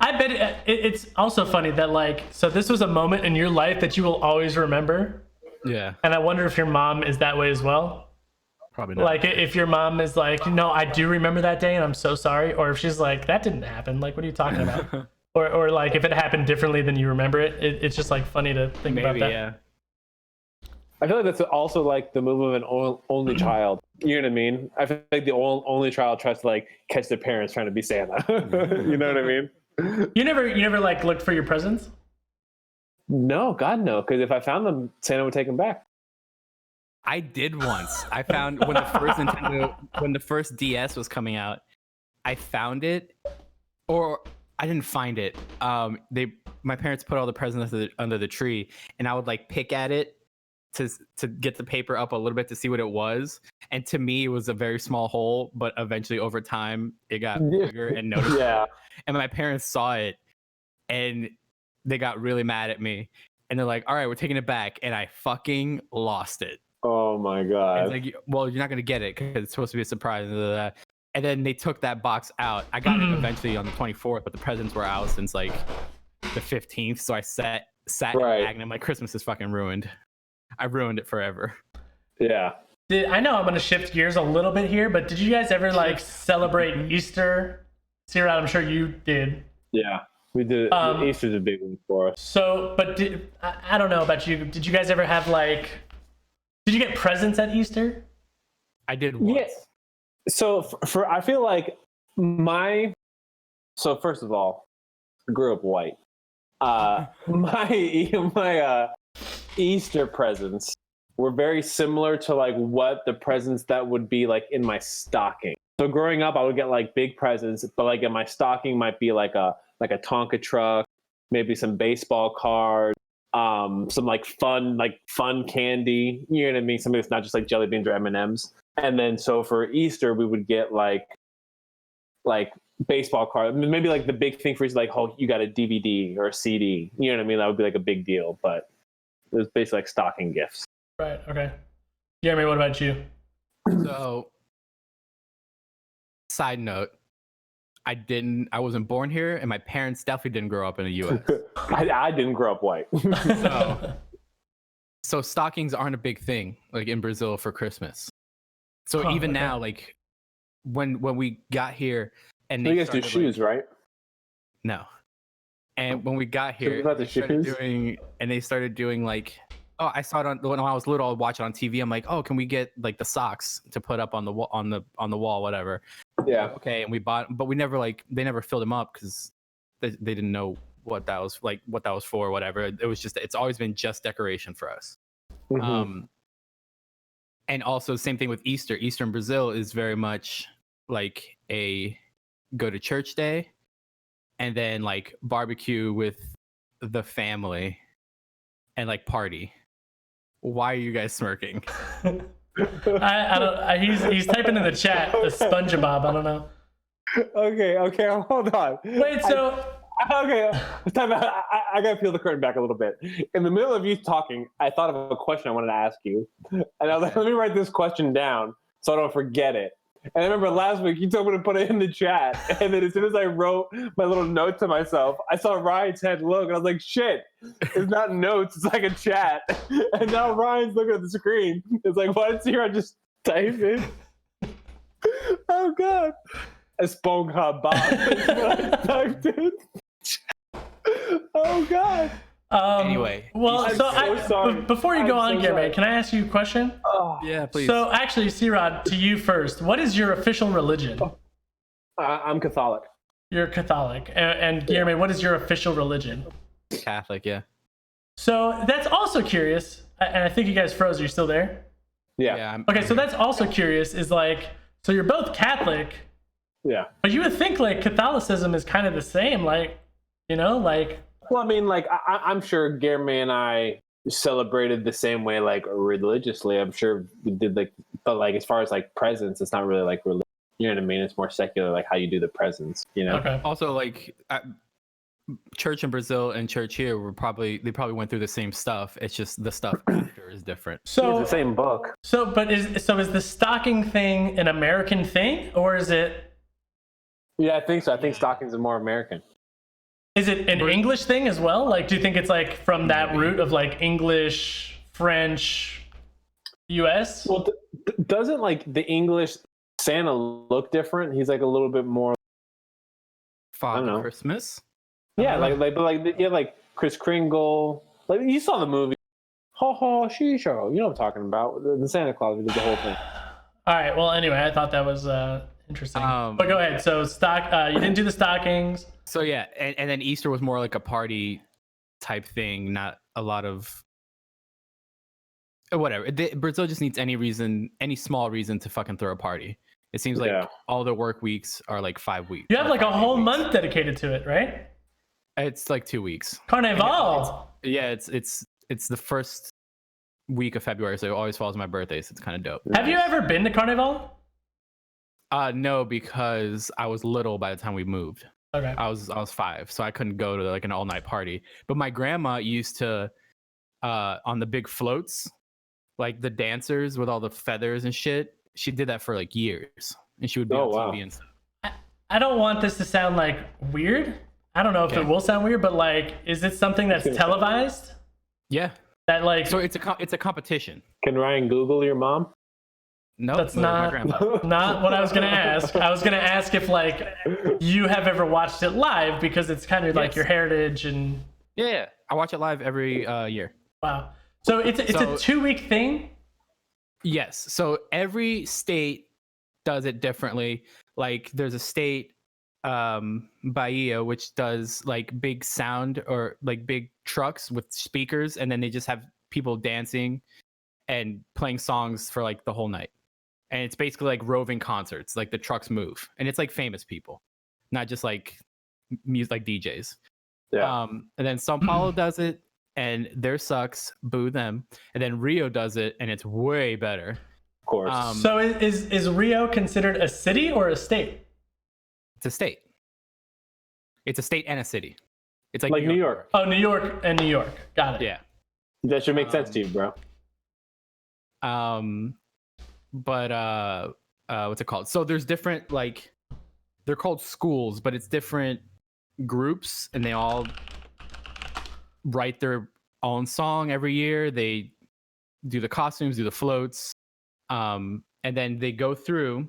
I bet it's also funny that like, so this was a moment in your life that you will always remember. Yeah, And I wonder if your mom is that way as well. probably not. Like if your mom is like, no, I do remember that day and I'm so sorry. Or if she's like, that didn't happen. Like, what are you talking about? or like if it happened differently than you remember it, it's just like funny to think about Maybe, that. yeah. I feel like that's also like the move of an only child. You know what I mean? I feel like the only child tries to like catch their parents trying to be Santa. You know what I mean? You never like looked for your presents? No, God no. Because if I found them, Santa would take them back. I did once. I found when the first DS was coming out, I found it, or I didn't find it. My parents put all the presents under the tree, and I would like pick at it to get the paper up a little bit to see what it was. And to me, it was a very small hole, but eventually over time, it got bigger and noticeable. Yeah. And my parents saw it, and they got really mad at me, and they're like, "All right, we're taking it back," and I fucking lost it. Oh my god! It's like, well, you're not gonna get it because it's supposed to be a surprise. And then they took that box out. I got it eventually on the 24th, but the presents were out since like the 15th. So I sat in the bag, and I'm like, Christmas is fucking ruined. I ruined it forever. Yeah. I know I'm gonna shift gears a little bit here, but did you guys ever like celebrate Easter? Sirad, I'm sure you did. Yeah, we did. Easter's a big one for us. So, but I don't know about you. Did you guys ever have like? Did you get presents at Easter? I did once. Yes. So for I feel like so first of all, I grew up white. My Easter presents were very similar to like what the presents that would be like in my stocking. So growing up, I would get like big presents, but like in my stocking might be like a Tonka truck, maybe some baseball cards, some like fun candy. You know what I mean? Something that's not just like jelly beans or M&Ms. And then so for Easter, we would get like baseball cards. Maybe like the big thing for you is like, oh, you got a DVD or a CD. You know what I mean? That would be like a big deal. But it was basically like stocking gifts. Right. Okay. Guilherme, what about you? So, side note, I wasn't born here, and my parents definitely didn't grow up in the U.S. I didn't grow up white. So stockings aren't a big thing like in Brazil for Christmas. So even now, like when we got here, and you guys do shoes, right? No. And when we got here, they started doing like, oh, I saw it when I was little. I'd watch it on TV. I'm like, oh, can we get like the socks to put up on the wall, on the wall, whatever. Yeah. Okay, and we bought, but we never they never filled them up because they didn't know what that was for, whatever. It was just, it's always been just decoration for us. Mm-hmm. And also same thing with Easter. Easter in Brazil is very much like a go to church day and then like barbecue with the family and like party. Why are you guys smirking? I don't. He's typing in the chat the SpongeBob. I don't know. Okay, hold on. Wait, so okay, time out. I gotta peel the curtain back a little bit. In the middle of you talking, I thought of a question I wanted to ask you, and I was like, let me write this question down so I don't forget it. And I remember last week you told me to put it in the chat, and then as soon as I wrote my little note to myself, I saw Ryan's head look, and I was like, shit, it's not notes, it's like a chat. And now Ryan's looking at the screen. It's like, why did I just type in? Oh god. SpongeBob typed in. Oh god. Anyway, well, before you go on, Guilherme, can I ask you a question? Oh. Yeah, please. So actually, Sirad, to you first. What is your official religion? I'm Catholic. You're Catholic, and Guilherme, what is your official religion? Catholic, yeah. So that's also curious, and I think you guys froze. Are you still there? Yeah. Okay, so that's also curious. Is like, so you're both Catholic. Yeah. But you would think like Catholicism is kind of the same, like, you know, like. Well, I mean, like, I'm sure Guilherme and I celebrated the same way, like, religiously. I'm sure we did, like, but, like, as far as, like, presents, it's not really, like, religious. You know what I mean? It's more secular, like, how you do the presents, you know? Okay. Also, like, church in Brazil and church here they probably went through the same stuff. It's just the stuff after is different. So it's the same book. So is the stocking thing an American thing, or is it? Yeah, I think so. I think stockings are more American. Is it an English thing as well? Like, do you think it's like from that root of like English, French, US? Well, doesn't like the English Santa look different? He's like a little bit more Father Christmas. Yeah, like Kris Kringle. Like you saw the movie. Ho ho she show. You know what I'm talking about? The Santa Claus did the whole thing. All right. Well, anyway, I thought that was interesting. But go ahead. So you didn't do the stockings. So yeah, and then Easter was more like a party type thing, not a lot of whatever. Brazil just needs any small reason to fucking throw a party. It seems like all the work weeks are like 5 weeks. You have like a whole month dedicated to it, right? It's like 2 weeks. Carnival. It's the first week of February, so it always falls on my birthday, so it's kind of dope. Have you ever been to Carnival? No, because I was little by the time we moved. Okay. I was 5, so I couldn't go to like an all-night party. But my grandma used to on the big floats, like the dancers with all the feathers and shit. She did that for like years, and she would be on TV and stuff. I don't want this to sound like weird. I don't know if it will sound weird, but like, is it something that's televised? Yeah. That like, So it's a competition. Can Ryan Google your mom? No, that's my grandma. not what I was gonna ask. I was gonna ask if like you have ever watched it live, because it's kind of like your heritage. And Yeah, I watch it live every year. wow. So it's a 2-week thing. Yes. So every state does it differently. Like there's a state, Bahia, which does like big sound or like big trucks with speakers, and then they just have people dancing and playing songs for like the whole night. And it's basically like roving concerts. Like the trucks move, and it's like famous people, not just like music, like DJs. Yeah. And then Sao Paulo does it, and their sucks, boo them. And then Rio does it, and it's way better. Of course. So is Rio considered a city or a state? It's a state. It's a state and a city. It's like New York. Oh, New York and New York. Got it. Yeah. That should make sense to you, bro. But what's it called? So there's different, like, they're called schools, but it's different groups, and they all write their own song every year. They do the costumes, do the floats, and then they go through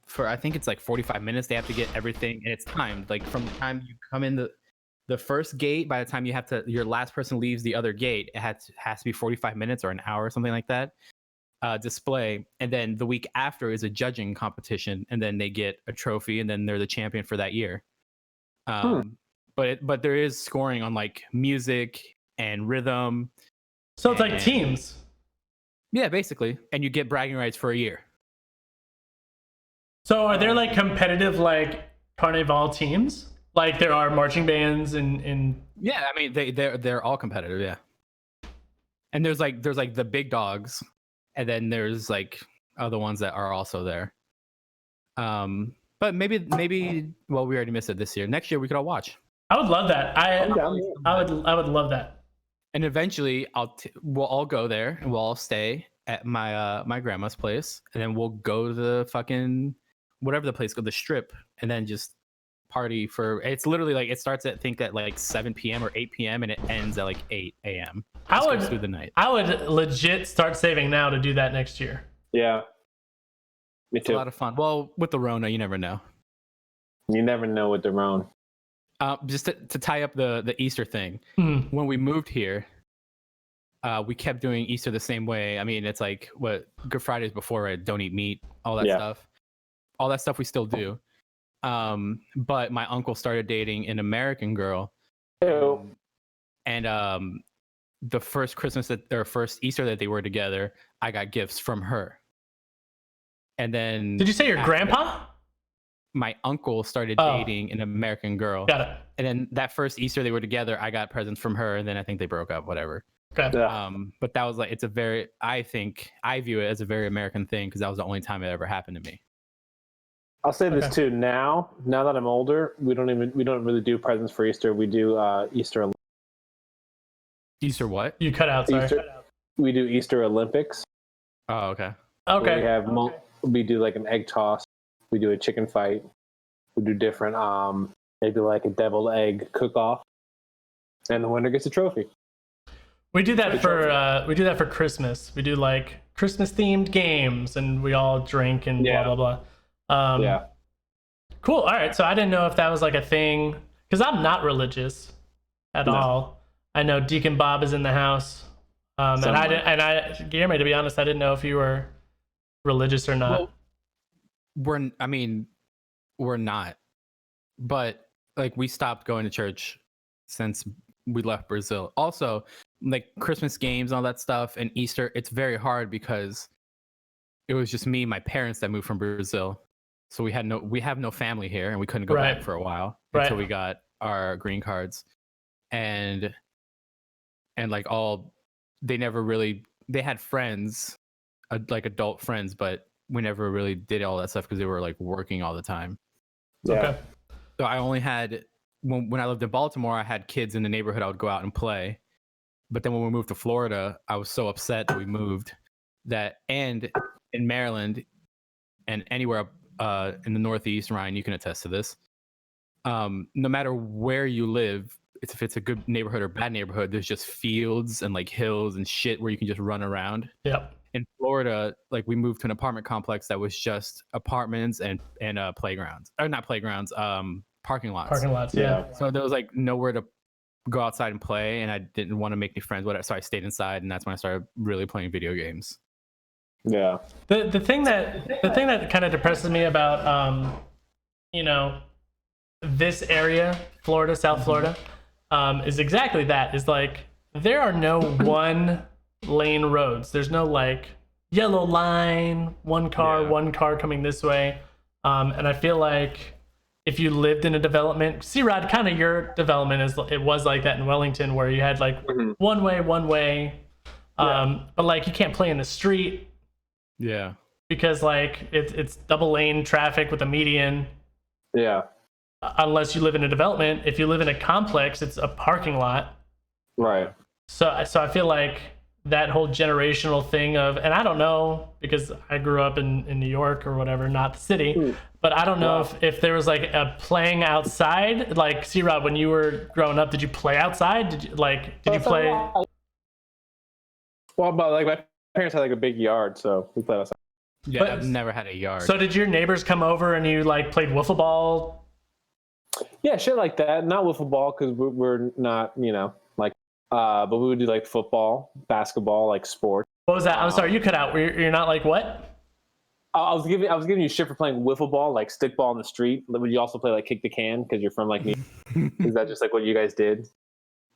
for, I think it's like 45 minutes. They have to get everything, and it's timed. Like from the time you come in the first gate, by the time your last person leaves the other gate, it has to be 45 minutes or an hour or something like that. Display, and then the week after is a judging competition, and then they get a trophy, and then they're the champion for that year. But there is scoring on like music and rhythm. So it's like teams. Yeah, basically, and you get bragging rights for a year. So are there like competitive like carnival teams? Like there are marching bands and Yeah, I mean they're all competitive, yeah. And there's like the big dogs, and then there's like other ones that are also there. But maybe well, we already missed it this year. Next year we could all watch. I would love that. I would love that. And eventually we'll all go there, and we'll all stay at my grandma's place, and then we'll go to the fucking whatever the place, go the Strip, and then just party for. It's literally like it starts at like 7 p.m. or 8 p.m. and it ends at like 8 a.m. Goes through the night. I would legit start saving now to do that next year. Yeah. Me It's too. a lot of fun. Well, with the Rona, you never know. You never know with their own. Just to tie up the Easter thing, when we moved here, we kept doing Easter the same way. I mean, it's like what Good Fridays before, right? Don't eat meat, all that stuff. All that stuff we still do. But my uncle started dating an American girl. Ew. And the first first Easter that they were together, I got gifts from her. And then Did you say your grandpa? My uncle started dating an American girl. Got it. And then that first Easter they were together, I got presents from her, and then I think they broke up, whatever. Okay. Yeah. But that was like, I view it as a very American thing, because that was the only time it ever happened to me. I'll say this too. Now that I'm older, we don't really do presents for Easter. We do Easter. Easter what? You cut out. Sorry. We do Easter Olympics. Oh, okay. Okay. We do like an egg toss. We do a chicken fight. We do different maybe like a deviled egg cook-off, and the winner gets a trophy. We do that for Christmas. We do like Christmas themed games, and we all drink and blah blah blah. Yeah. Cool. All right. So I didn't know if that was like a thing, because I'm not religious at all. I know Deacon Bob is in the house, and Guilherme, to be honest, I didn't know if you were religious or not. Well, we're not, but like we stopped going to church since we left Brazil. Also, like Christmas games, all that stuff, and Easter, it's very hard because it was just me and my parents that moved from Brazil. So we have no family here, and we couldn't go back for a while until we got our green cards. And like they had friends, like adult friends, but we never really did all that stuff because they were like working all the time. Yeah. Okay. So I only had when I lived in Baltimore, I had kids in the neighborhood I would go out and play. But then when we moved to Florida, I was so upset that we moved and in Maryland and anywhere in the Northeast, Ryan, you can attest to this. No matter where you live, if it's a good neighborhood or bad neighborhood, there's just fields and like hills and shit where you can just run around. Yep. In Florida, like we moved to an apartment complex that was just apartments and playgrounds, or not playgrounds, parking lots. Parking lots. Yeah. So there was like nowhere to go outside and play, and I didn't want to make any friends, whatever. So I stayed inside, and that's when I started really playing video games. Yeah. The thing that kind of depresses me about this area, Florida, South Florida, is exactly that. Is like there are no one lane roads. There's no like yellow line, one car coming this way. And I feel like if you lived in a development, C-Rod, kind of your development it was like that in Wellington, where you had like one way. But like you can't play in the street. Yeah. Because like it's double lane traffic with a median. Yeah. Unless you live in a development. If you live in a complex, it's a parking lot. Right. So I feel like that whole generational thing of, and I don't know because I grew up in New York or whatever, not the city, but I don't know if there was like a playing outside, like C-Rod, when you were growing up, did you play outside? Did you play? Well, but like my parents had like a big yard, so we played outside. Yeah, But- I've never had a yard. So did your neighbors come over and you like played wiffle ball? Yeah, shit like that. Not wiffle ball because we're not, like, but we would do like football, basketball, like sports. What was that? I'm sorry, you cut out. You're not like what? I was giving you shit for playing wiffle ball, like stick ball in the street. Would you also play like kick the can because you're from like me? Is that just like what you guys did?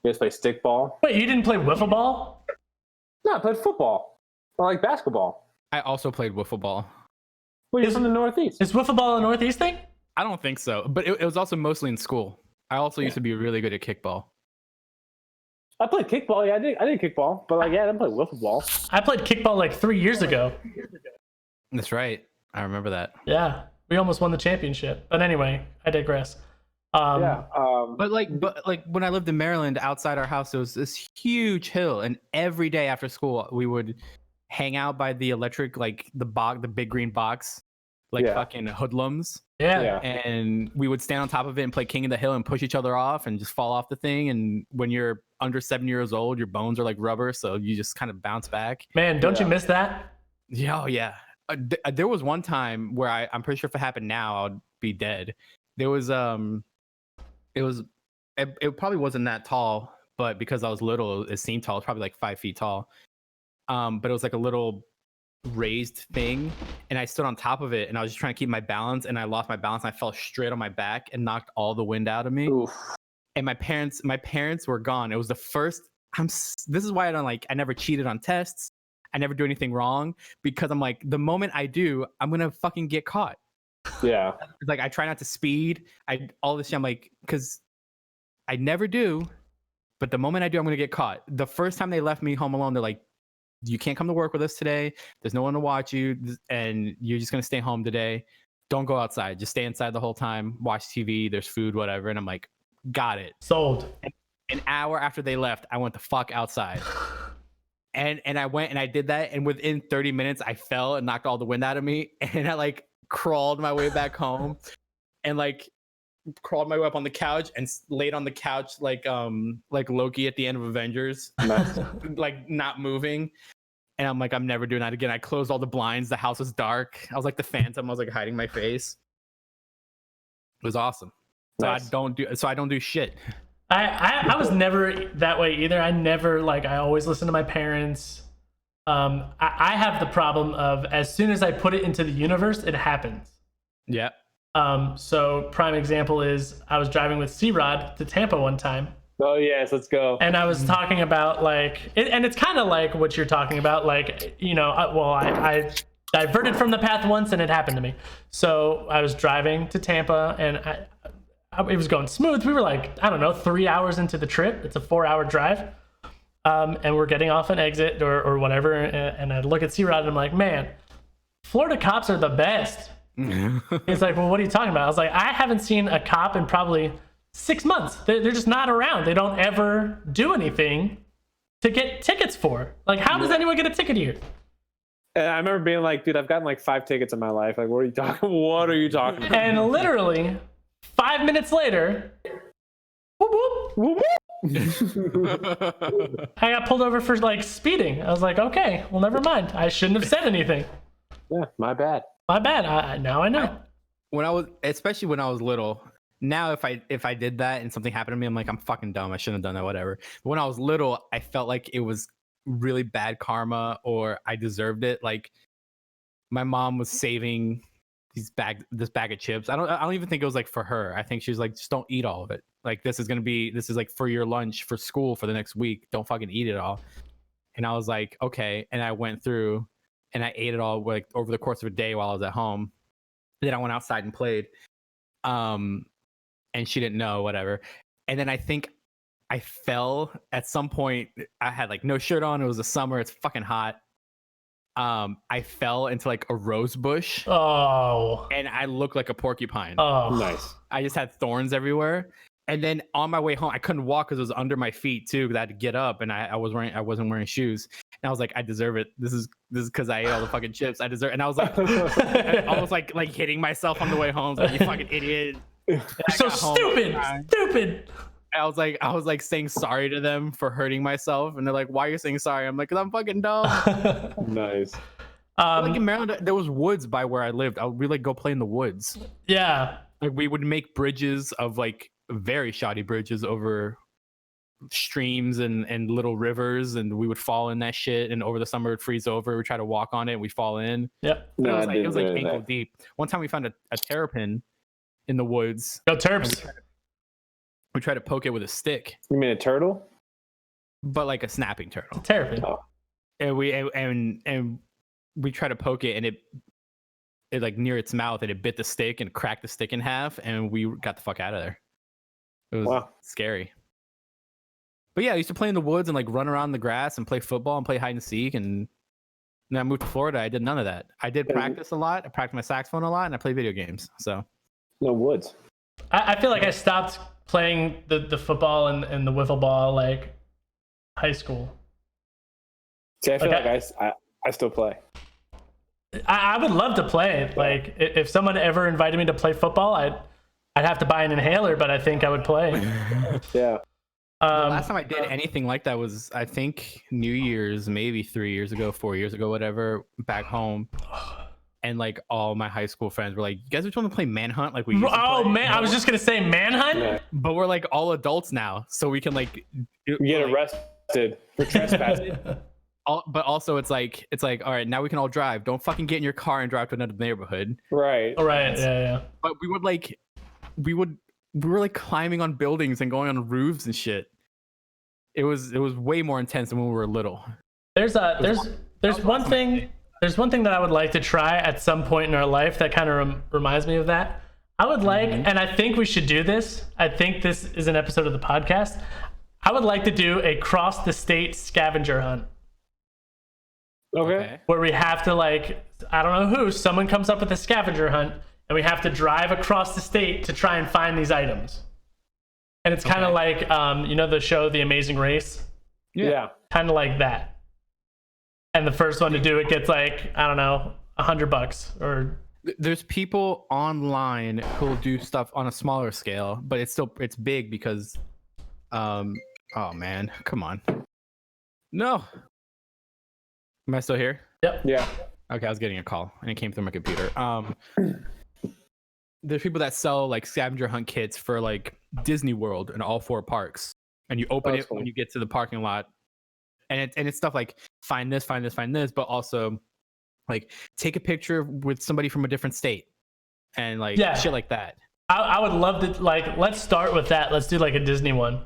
You guys play stick ball? Wait, you didn't play wiffle ball? No, I played football or like basketball. I also played wiffle ball. Well, you're from the Northeast. Is wiffle ball a Northeast thing? I don't think so, but it was also mostly in school. I also used to be really good at kickball. I played kickball. Yeah, I did kickball, but like, yeah, I didn't play wiffle ball. I played kickball like 3 years ago. That's right. I remember that. Yeah, we almost won the championship. But anyway, I digress. Yeah. But like when I lived in Maryland, outside our house, there was this huge hill, and every day after school, we would hang out by the electric, like the big green box, like fucking hoodlums. Yeah. And we would stand on top of it and play King of the Hill and push each other off and just fall off the thing. And when you're under 7 years old, your bones are like rubber, so you just kind of bounce back. Man, don't you miss that? Yeah, oh yeah. There was one time where I'm pretty sure if it happened now, I'd be dead. There was it probably wasn't that tall, but because I was little, it seemed tall. It's probably like 5 feet tall. But it was like a little raised thing, and I stood on top of it, and I was just trying to keep my balance, and I lost my balance, and I fell straight on my back and knocked all the wind out of me. Oof. And my parents were gone. It was the first. This is why I never cheated on tests. I never do anything wrong, because I'm like, the moment I do, I'm gonna fucking get caught. Yeah. Like, I try not to speed. All this shit, I'm like, because I never do, but the moment I do, I'm gonna get caught. The first time they left me home alone, they're like, you can't come to work with us today. There's no one to watch you, and you're just gonna stay home today. Don't go outside. Just stay inside the whole time. Watch TV. There's food, whatever. And I'm like, got it. Sold. An hour after they left, I went the fuck outside. And I went and I did that, and within 30 minutes, I fell and knocked all the wind out of me, and I like crawled my way back home, and like crawled my way up on the couch and laid on the couch like Loki at the end of Avengers, like not moving. And I'm like, I'm never doing that again. I closed all the blinds. The house was dark. I was like the Phantom. I was like hiding my face. It was awesome. Nice. So I don't do shit. I was never that way either. I never I always listen to my parents. I have the problem of as soon as I put it into the universe, it happens. Yeah. So prime example is I was driving with C-Rod to Tampa one time. Oh yes, let's go. And I was talking about and it's kind of like what you're talking about. I diverted from the path once and it happened to me. So I was driving to Tampa and it was going smooth. We were I don't know, 3 hours into the trip. It's a 4-hour drive. And we're getting off an exit or whatever. And I look at C-Rod and I'm like, man, Florida cops are the best. He's like, well, what are you talking about? I was like, I haven't seen a cop in probably 6 months. They're just not around. They don't ever do anything to get tickets for. Like, how does anyone get a ticket here? And I remember being like, dude, I've gotten like 5 tickets in my life. Like, what are you talking? What are you talking about? And literally 5 minutes later, whoop, whoop, I got pulled over for like speeding. I was like, okay, well, never mind. I shouldn't have said anything. Yeah, my bad. My bad. Now I know. Especially when I was little. Now, if I did that and something happened to me, I'm like, I'm fucking dumb. I shouldn't have done that. Whatever. But when I was little, I felt like it was really bad karma, or I deserved it. Like, my mom was saving this bag of chips. I don't even think it was like for her. I think she was like, just don't eat all of it. Like, this is like for your lunch for school for the next week. Don't fucking eat it all. And I was like, okay. And I went through and I ate it all like over the course of a day while I was at home. Then I went outside and played. And she didn't know, whatever. And then I think I fell at some point. I had like no shirt on. It was the summer. It's fucking hot. I fell into like a rose bush. Oh. And I looked like a porcupine. Oh. Nice. I just had thorns everywhere. And then on my way home, I couldn't walk because it was under my feet too, because I had to get up, and I wasn't wearing shoes. And I was like, I deserve it. This is because I ate all the fucking chips. I deserve. And I was like, almost like hitting myself on the way home. Like, you fucking idiot. So stupid. I was like saying sorry to them for hurting myself, and they're like, "Why are you saying sorry?" I'm like, "Cause I'm fucking dumb." Nice. Like in Maryland, there was woods by where I lived. We like go play in the woods. Yeah. Like, we would make bridges of like very shoddy bridges over streams and little rivers, and we would fall in that shit. And over the summer, it'd freeze over. We try to walk on it, and we fall in. Yep. No, it was like ankle deep. One time, we found a terrapin in the woods. Go Terps. We tried to poke it with a stick. You mean a turtle? But like a snapping turtle. Terrapin. Oh. And we tried to poke it, and it like near its mouth, and it bit the stick and cracked the stick in half, and we got the fuck out of there. It was scary. But yeah, I used to play in the woods and like run around the grass and play football and play hide and seek. And then I moved to Florida. I did none of that. I did practice a lot. I practiced my saxophone a lot, and I played video games. So no woods. I feel like I stopped playing the football and the wiffle ball like high school. See, I feel like I still play. I would love to play. Like, if someone ever invited me to play football, I'd have to buy an inhaler, but I think I would play. Yeah. The last time I did anything like that was, I think, New Year's, maybe 3 years ago, 4 years ago, whatever, back home. And like all my high school friends were like, "You guys just want to play Manhunt like we used to play?" Oh man, I was just gonna say Manhunt. Yeah. But we're like all adults now, so we can like get arrested for trespassing. But also it's like all right, now we can all drive. Don't fucking get in your car and drive to another neighborhood. Right. All right. Yeah. But we were like climbing on buildings and going on roofs and shit. It was way more intense than when we were little. There's one thing that I would like to try at some point in our life that kind of reminds me of that. I would like, and I think we should do this. I think this is an episode of the podcast. I would like to do a cross the state scavenger hunt. Okay. Where we have to, like, I don't know someone comes up with a scavenger hunt, and we have to drive across the state to try and find these items. And it's kind of like, the show The Amazing Race? Yeah. Kind of like that. And the first one to do it gets like, I don't know, $100 or. There's people online who'll do stuff on a smaller scale, but it's big because, oh man, come on. No. Am I still here? Yep. Yeah. Okay, I was getting a call and it came through my computer. There's people that sell like scavenger hunt kits for like Disney World and all 4 parks, and you open it when you get to the parking lot. And it's stuff like find this, but also like take a picture with somebody from a different state and like shit like that. I would love to, like, let's start with that. Let's do like a Disney one.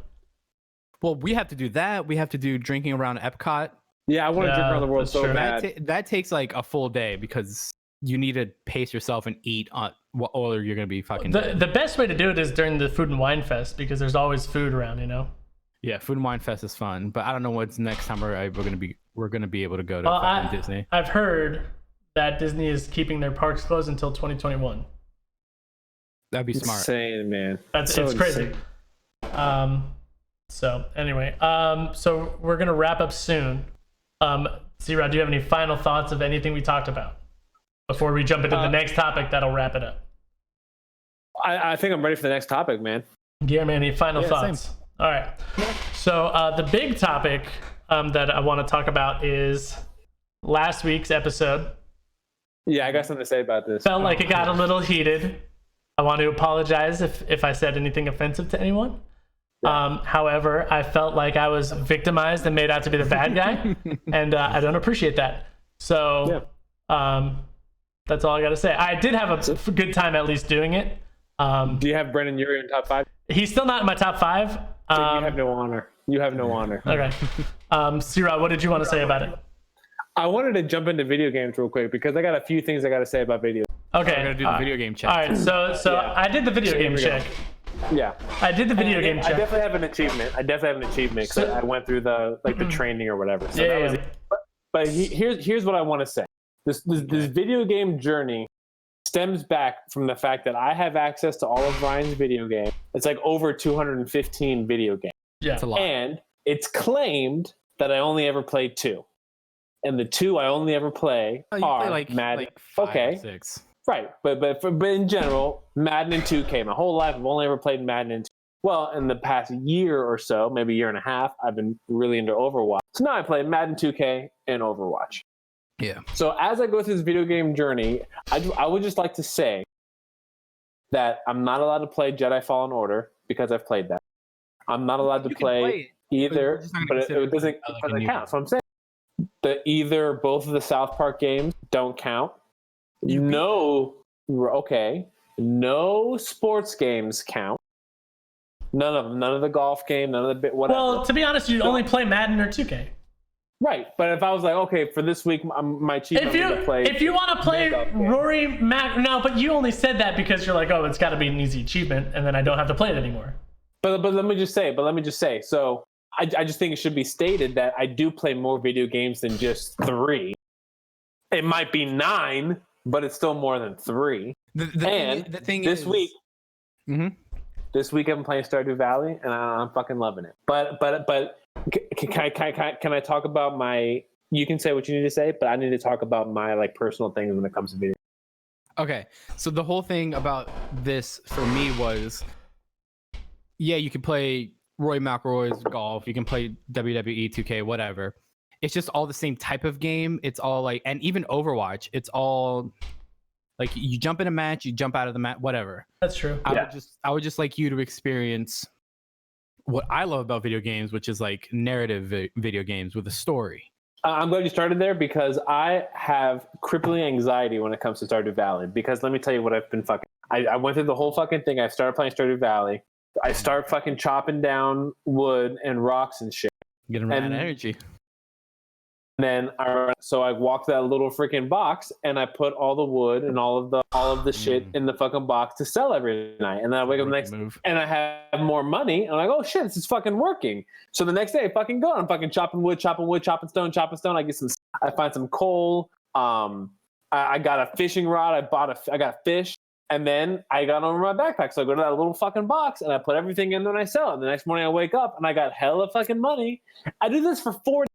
Well, we have to do that. We have to do drinking around Epcot. Yeah, I want to drink around the world so bad. That takes like a full day because you need to pace yourself and eat or you're gonna be fucking dead. The best way to do it is during the Food and Wine Fest because there's always food around, Yeah, Food and Wine Fest is fun, but I don't know what's next time we're gonna be able to go to fucking Disney. I've heard that Disney is keeping their parks closed until 2021. That'd be smart. Insane, man. It's So crazy. insane. So anyway, so we're gonna wrap up soon. C-Rod, do you have any final thoughts of anything we talked about before we jump into the next topic that'll wrap it up? I think I'm ready for the next topic, man. Guilherme, any final thoughts? Same. All right. So the big topic that I want to talk about is last week's episode. Yeah, I got something to say about this. Felt like it got a little heated. I want to apologize if I said anything offensive to anyone. However, I felt like I was victimized and made out to be the bad guy, and I don't appreciate that. So that's all I got to say. I did have a good time at least doing it. Do you have Brendan Urie in top 5? He's still not in my top 5. You have no honor. You have no honor. Okay. C-Rod, what did you want to say about it? I wanted to jump into video games real quick because I got a few things I got to say about video. Okay. We're gonna do the video game check. All right. So I did the video game check. Yeah. I did the video game I check. definitely have an achievement. because So- I went through the the training or whatever. So that was Yeah. it. But here's what I want to say. This video game journey stems back from the fact that I have access to all of Ryan's video games. It's like over 215 video games. Yeah. It's a lot. And it's claimed that I only ever played 2. And the 2 I only ever play Oh, you are play like Madden. 5 okay. or 6. Right, but in general, Madden and 2K. My whole life, I've only ever played Madden and 2K. Well, in the past year or so, maybe a year and a half, I've been really into Overwatch. So now I play Madden 2K and Overwatch. Yeah. So as I go through this video game journey, I would just like to say that I'm not allowed to play Jedi Fallen Order because I've played that. I'm not allowed to You can play play it, either, you're just not but gonna it consider doesn't, it like a doesn't new count. So I'm saying that either both of the South Park games don't count. No sports games count. None of them. None of the golf game. None of the bit. Whatever. Well, to be honest, you'd only play Madden or 2K. Right, but if I was like, okay, for this week, my achievement If is to play. you want to play makeup game. Rory Mac, no, but you only said that because you're like, oh, it's got to be an easy achievement, and then I don't have to play it anymore. But let me just say. So I just think it should be stated that I do play more video games than just 3. It might be 9, but it's still more than 3. The thing this is, week. Mhm. This week I'm playing Stardew Valley, and I'm fucking loving it. But can I talk about my? You can say what you need to say, but I need to talk about my like personal things when it comes to video. Okay, so the whole thing about this for me was, yeah, you can play Roy McIlroy's golf, you can play WWE 2K, whatever. It's just all the same type of game. It's all like, and even Overwatch, it's all like you jump in a match, you jump out of the match, whatever. That's true. I would just like you to experience what I love about video games, which is like narrative video games with a story. I'm glad you started there because I have crippling anxiety when it comes to Stardew Valley. Because let me tell you what I've been fucking. I went through the whole fucking thing. I started playing Stardew Valley. I start fucking chopping down wood and rocks and shit. Getting mad energy. And then I walked that little freaking box and I put all the wood and all of the shit in the fucking box to sell every night. And then I wake up the next and I have more money. And I'm like, oh shit, this is fucking working. So the next day I fucking go. I'm fucking chopping wood, chopping stone. I find some coal. I got a fishing rod. I got a fish. And then I got over my backpack. So I go to that little fucking box and I put everything in there and I sell it. The next morning I wake up and I got hella fucking money. I do this for 4 days.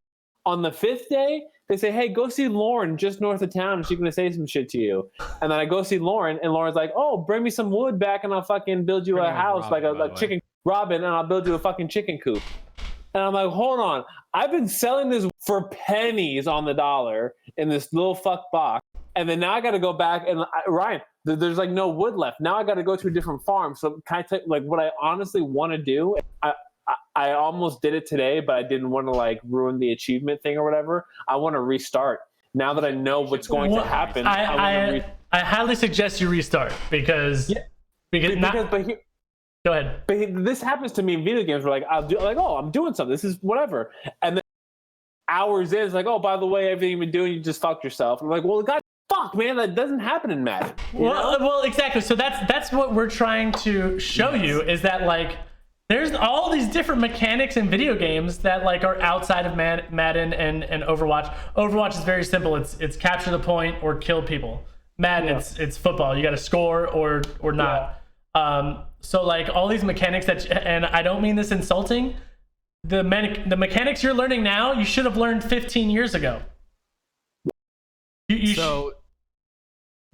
On the 5th day, they say, hey, go see Lauren just north of town and she's going to say some shit to you. And then I go see Lauren and Lauren's like, oh, bring me some wood back and I'll fucking build you a house, like a chicken, Robin, and I'll build you a fucking chicken coop. And I'm like, hold on. I've been selling this for pennies on the dollar in this little fuck box. And then now I got to go back and Ryan, there's like no wood left. Now I got to go to a different farm. So can I tell like what I honestly want to do? I almost did it today, but I didn't want to like ruin the achievement thing or whatever. I want to restart. Now that I know what's going to happen, I highly suggest you restart because go ahead. But this happens to me in video games where like I'll do like, oh, I'm doing something. This is whatever. And then hours in, it's like, oh, by the way, everything you've been doing, you just fucked yourself. I'm like, well, God, fuck, man, that doesn't happen in Madden. Well, exactly. So that's what we're trying to show you is that like There's all these different mechanics in video games that like are outside of Madden and Overwatch. Overwatch is very simple. It's capture the point or kill people. Madden, it's football. You got to score or not. So like all these mechanics and I don't mean this insulting. The mechanics you're learning now, you should have learned 15 years ago. Go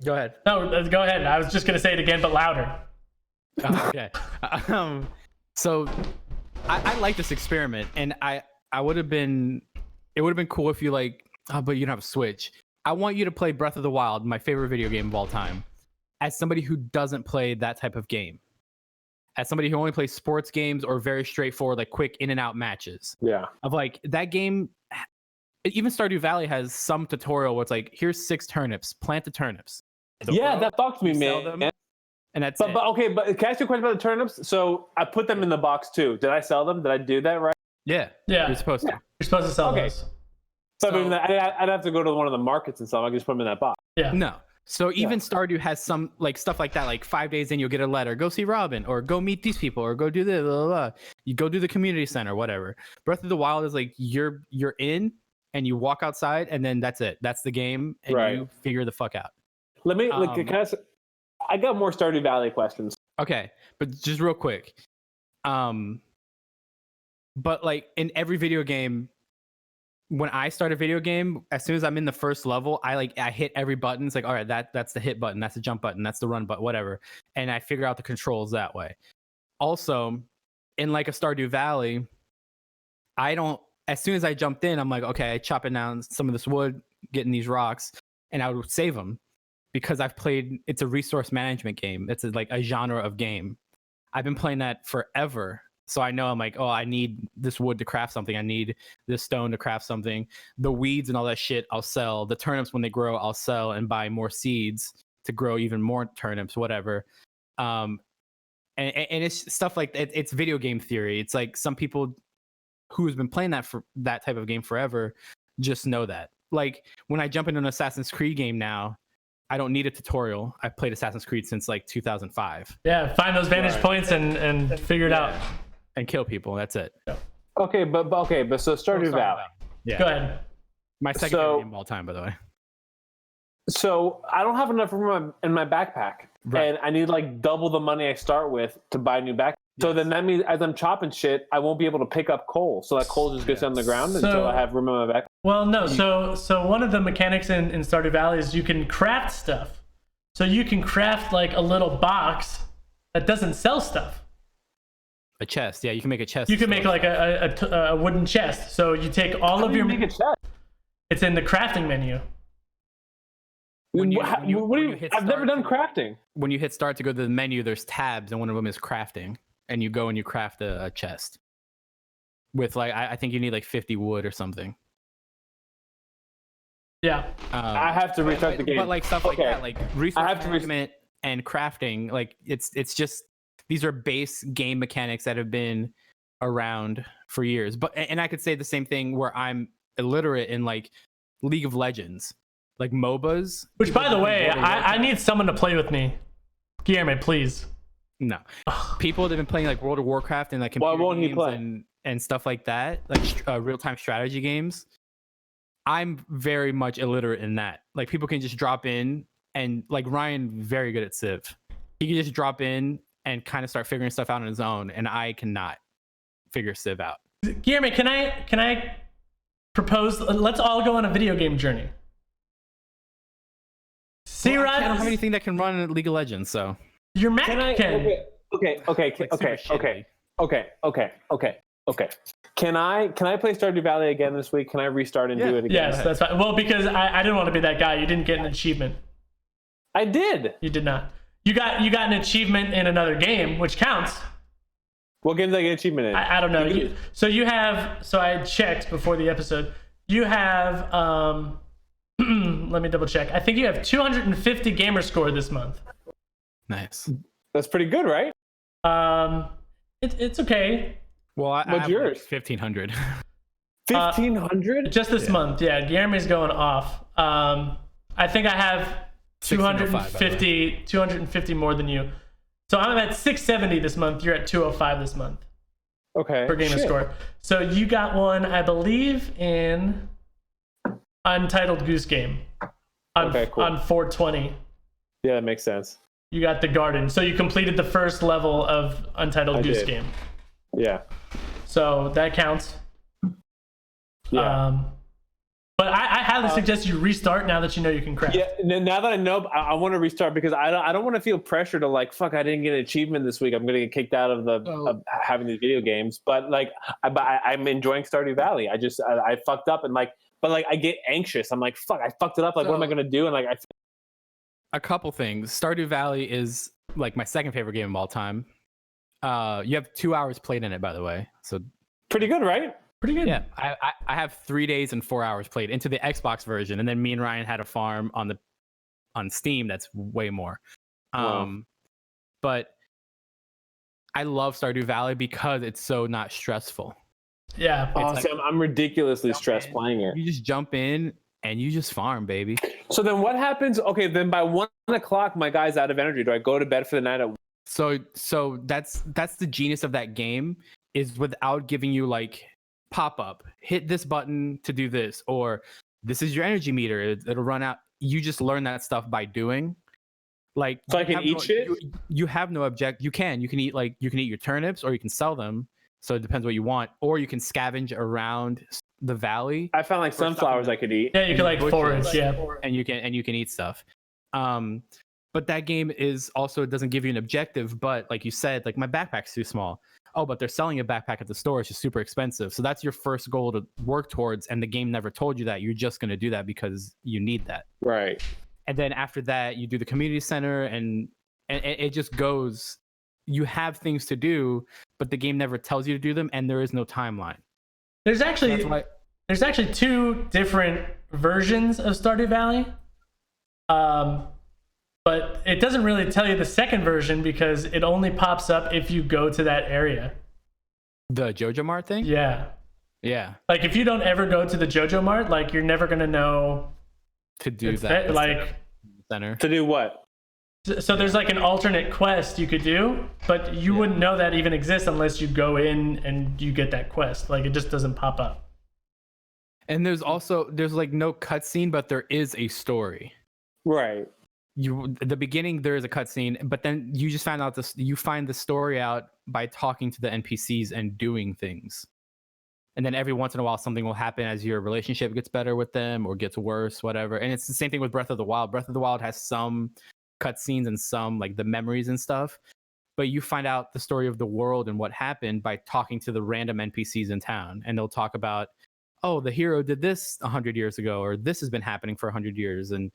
ahead. No, go ahead. I was just gonna say it again, but louder. Okay. So I like this experiment, and it would have been cool if you like, but you don't have a Switch. I want you to play Breath of the Wild, my favorite video game of all time, as somebody who doesn't play that type of game. As somebody who only plays sports games or very straightforward, like quick in and out matches. Yeah. Of like that game, even Stardew Valley has some tutorial where it's like, here's 6 turnips, plant the turnips. That bugs me, man. And that's but okay, but can I ask you a question about the turnips? So I put them in the box too. Did I sell them? Did I do that right? Yeah. You're supposed to. You're supposed to sell those. So I'd have to go to one of the markets and sell them. I can just put them in that box. Yeah. No. So even Stardew has some like stuff like that. Like 5 days in, you'll get a letter. Go see Robin, or go meet these people, or go do this. Blah, blah, blah. You go do the community center, whatever. Breath of the Wild is like you're in and you walk outside, and then that's it. That's the game, and you figure the fuck out. Let me. I got more Stardew Valley questions. Okay, but just real quick. But like in every video game, when I start a video game, as soon as I'm in the first level, I hit every button. It's like, all right, that's the hit button, that's the jump button, that's the run button, whatever. And I figure out the controls that way. Also, in like a Stardew Valley, as soon as I jumped in, I'm like, okay, chopping down some of this wood, getting these rocks, and I would save them. Because it's a resource management game. It's like a genre of game. I've been playing that forever. So I know I'm like, oh, I need this wood to craft something. I need this stone to craft something. The weeds and all that shit, I'll sell. The turnips, when they grow, I'll sell and buy more seeds to grow even more turnips, whatever. And it's stuff like that. It's video game theory. It's like some people who's been playing that type of game forever just know that. Like when I jump into an Assassin's Creed game now, I don't need a tutorial. I've played Assassin's Creed since like 2005. Yeah, find those vantage points and figure it out. And kill people. That's it. Okay, but so Stardew Valley. Yeah. Go ahead. My second favorite game of all time, by the way. So I don't have enough room in my backpack, and I need like double the money I start with to buy a new backpack. So then that means as I'm chopping shit, I won't be able to pick up coal. So that coal just gets on the ground until I have room in my backpack. Well, no. So one of the mechanics in Stardew Valley is you can craft stuff. So you can craft like a little box that doesn't sell stuff. A chest. Yeah, you can make a chest. You can make like a wooden chest. So you take all of your. Make a chest? It's in the crafting menu. I've never done crafting. When you hit start to go to the menu, there's tabs, and one of them is crafting. And you go and you craft a chest with like I think you need like 50 wood or something. Yeah, I have to restart the game. But like stuff like that, like resource management and crafting, like it's just these are base game mechanics that have been around for years. But and I could say the same thing where I'm illiterate in like League of Legends, like MOBAs. Which, by the way, I need someone to play with me. Guilherme, please. No, people that have been playing like World of Warcraft and like computer games and stuff like that, like real-time strategy games. I'm very much illiterate in that. Like people can just drop in and like Ryan, very good at Civ. He can just drop in and kind of start figuring stuff out on his own, and I cannot figure Civ out. Guilherme, can I propose? Let's all go on a video game journey. See, I don't have anything that can run in League of Legends, so. Your Mac can. Okay. Can I play Stardew Valley again this week? Can I restart and do it again? Yes, that's fine. Well, because I didn't want to be that guy. You didn't get an achievement. I did. You did not. You got an achievement in another game, which counts. What game did I get an achievement in? I don't know. So I checked before the episode. You have let me double check. I think you have 250 gamer score this month. Nice. That's pretty good, right? It's okay. Well, what's yours? Like 1,500. 1,500? Just this month, yeah. Guilherme's going off. I think I have 250 more than you. So I'm at 670 this month. You're at 205 this month. Okay. per game of Shit. score. So you got one, I believe, in Untitled Goose Game on Okay, cool. on 420. Yeah, that makes sense. You got the garden. So you completed the first level of Untitled Goose did. Game. Yeah. So that counts. Yeah. But I highly suggest you restart now that you know you can craft. Yeah, now that I know, I want to restart because I don't want to feel pressure to like, fuck, I didn't get an achievement this week. I'm going to get kicked out of of having these video games. But like, I'm enjoying Stardew Valley. I fucked up and like, but like I get anxious. I'm like, fuck, I fucked it up. Like, what am I going to do? And like, A couple things. Stardew Valley is like my second favorite game of all time. You have 2 hours played in it, by the way. So pretty good, right? Pretty good. yeah, I have 3 days and 4 hours played into the Xbox version, and then me and Ryan had a farm on Steam that's way more. Wow. But I love Stardew Valley because it's so not stressful. Yeah. Like, I'm ridiculously stressed playing it. You just jump in and you just farm, baby. So then what happens? Okay, then by 1 o'clock, my guy's out of energy. Do I go to bed for the night? So that's the genius of that game, is without giving you like pop up, hit this button to do this, or this is your energy meter, it'll run out. You just learn that stuff by doing. Like, so I can eat shit. You have no object. You can eat your turnips, or you can sell them. So it depends what you want, or you can scavenge around the valley. I found like sunflowers I could eat. Yeah, you can like forage, and you can eat stuff. But that game is also doesn't give you an objective. But like you said, like my backpack's too small. Oh, but they're selling a backpack at the store. It's just super expensive. So that's your first goal to work towards. And the game never told you that. You're just going to do that because you need that. Right. And then after that, you do the community center, and it just goes. You have things to do, but the game never tells you to do them, and there is no timeline. There's actually two different versions of Stardew Valley. But it doesn't really tell you the second version because it only pops up if you go to that area. The Jojo Mart thing? Yeah. Yeah. Like if you don't ever go to the Jojo Mart, like you're never gonna know to do that. Like center. To do what? So there's like an alternate quest you could do, but you wouldn't know that even exists unless you go in and you get that quest. Like it just doesn't pop up. And there's like no cutscene, but there is a story. Right. At the beginning there is a cutscene, but then you just find out you find the story out by talking to the NPCs and doing things. And then every once in a while something will happen as your relationship gets better with them or gets worse, whatever. And it's the same thing with Breath of the Wild. Breath of the Wild has some cutscenes and some like the memories and stuff, but you find out the story of the world and what happened by talking to the random NPCs in town. And they'll talk about, oh, the hero did this 100 years ago, or this has been happening for 100 years, and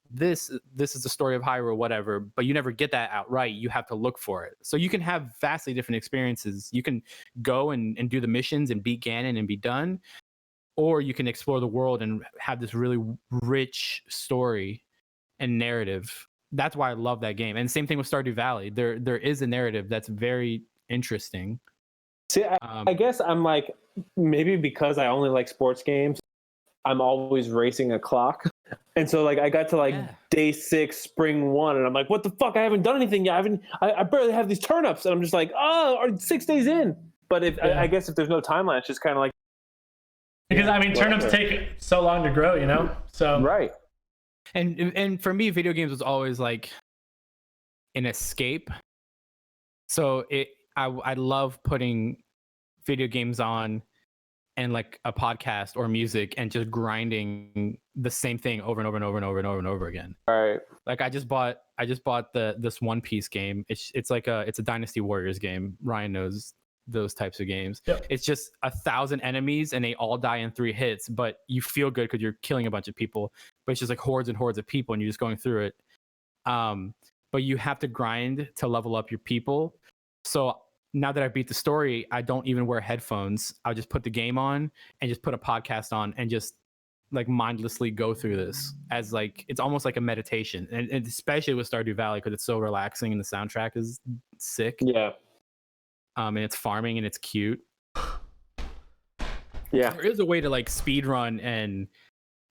this is the story of Hyrule, whatever. But you never get that outright. You have to look for it. So you can have vastly different experiences. You can go and do the missions and beat Ganon and be done, or you can explore the world and have this really rich story and narrative. That's why I love that game. And same thing with Stardew Valley. There is a narrative that's very interesting. See, I guess I'm like, maybe because I only like sports games, I'm always racing a clock. And so like I got to like day 6, spring 1, and I'm like, what the fuck? I haven't done anything yet. I barely have these turnips. And I'm just like, oh, 6 days in. But I guess if there's no timeline, it's just kind of like, because I mean, turnips take so long to grow, you know? So right. And for me, video games was always like an escape. So I love putting video games on and like a podcast or music and just grinding the same thing over and over and over and over and over and over again. Right. Like I just bought this One Piece game. It's a Dynasty Warriors game. Ryan knows those types of games. Yep. It's just 1,000 enemies and they all die in 3 hits, but you feel good because you're killing a bunch of people. But it's just like hordes and hordes of people and you're just going through it. But you have to grind to level up your people. So now that I beat the story, I don't even wear headphones. I'll just put the game on and just put a podcast on and just like mindlessly go through this as like, it's almost like a meditation. And especially with Stardew Valley because it's so relaxing and the soundtrack is sick. Yeah. And it's farming and it's cute. Yeah. There is a way to like speed run, and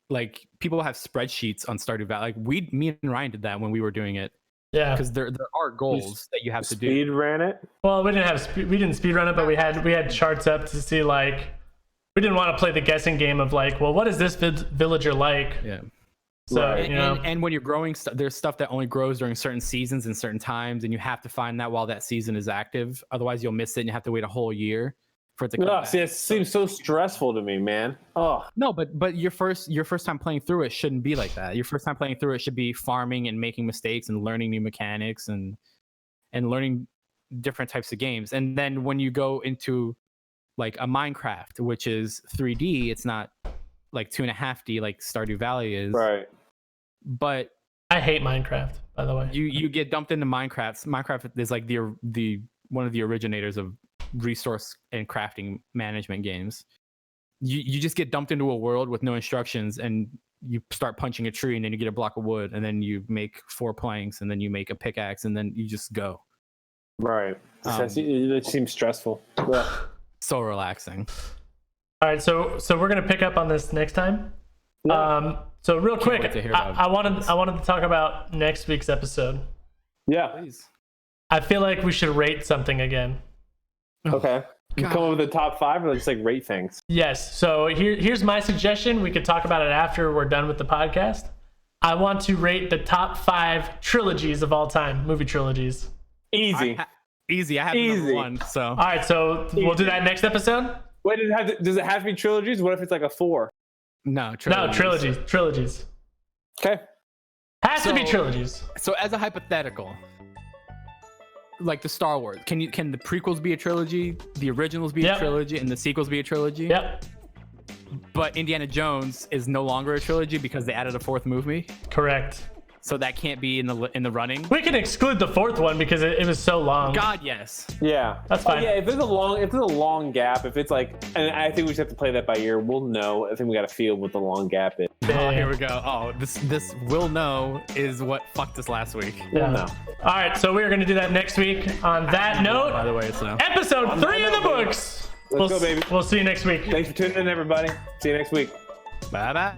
like people have spreadsheets on Stardew Valley. Like me and Ryan did that when we were doing it. Yeah. because there are goals that you have to do. Speed ran it. Well, we didn't speed run it, but we had charts up to see like we didn't want to play the guessing game of like, well, what is this villager like? Yeah. So Right. And when you're growing, there's stuff that only grows during certain seasons and certain times, and you have to find that while that season is active. Otherwise, you'll miss it, and you have to wait a whole year for it to come back. See, it seems so stressful to me, man. Oh, No, but your first time playing through it shouldn't be like that. Your first time playing through it should be farming and making mistakes and learning new mechanics and learning different types of games. And then when you go into like a Minecraft, which is 3D, it's not like 2.5D like Stardew Valley is. right. But I hate Minecraft, by the way. you get dumped into Minecraft. Minecraft is like the one of the originators of resource and crafting management games. You just get dumped into a world with no instructions, and you start punching a tree, and then you get a block of wood, and then you make 4 planks, and then you make a pickaxe, and then you just go. Right. It seems stressful. Ugh. So relaxing. All right, so we're gonna pick up on this next time. Yeah. So real quick, wait to hear about I wanted to talk about next week's episode. Yeah. Please. I feel like we should rate something again. Okay. You God. come up with the top 5 or just like rate things? Yes. So here's my suggestion. We could talk about it after we're done with the podcast. I want to rate the top 5 trilogies of all time, movie trilogies. Easy. Easy. I have Easy. number 1. So All right, so we'll do that next episode. Wait, does it have to be trilogies? What if it's like a 4? no, No, trilogies. Okay. Has to be trilogies. So as a hypothetical, like the Star Wars, can the prequels be a trilogy, the originals be Yep. a trilogy, and the sequels be a trilogy? Yep. But Indiana Jones is no longer a trilogy because they added a 4th movie, Correct. so that can't be in the running. We can exclude the 4th one because it was so long. God, yes. Yeah. That's fine. Yeah, if there's a long gap, if it's like, and I think we just have to play that by ear. We'll know. I think we got to feel what the long gap is. Oh, here we go. Oh, this will know is what fucked us last week. We'll know. All right, so we're going to do that next week. On that note, By the way, it's no. episode 3 in the books. Let's go, baby. We'll see you next week. Thanks for tuning in, everybody. See you next week. Bye bye.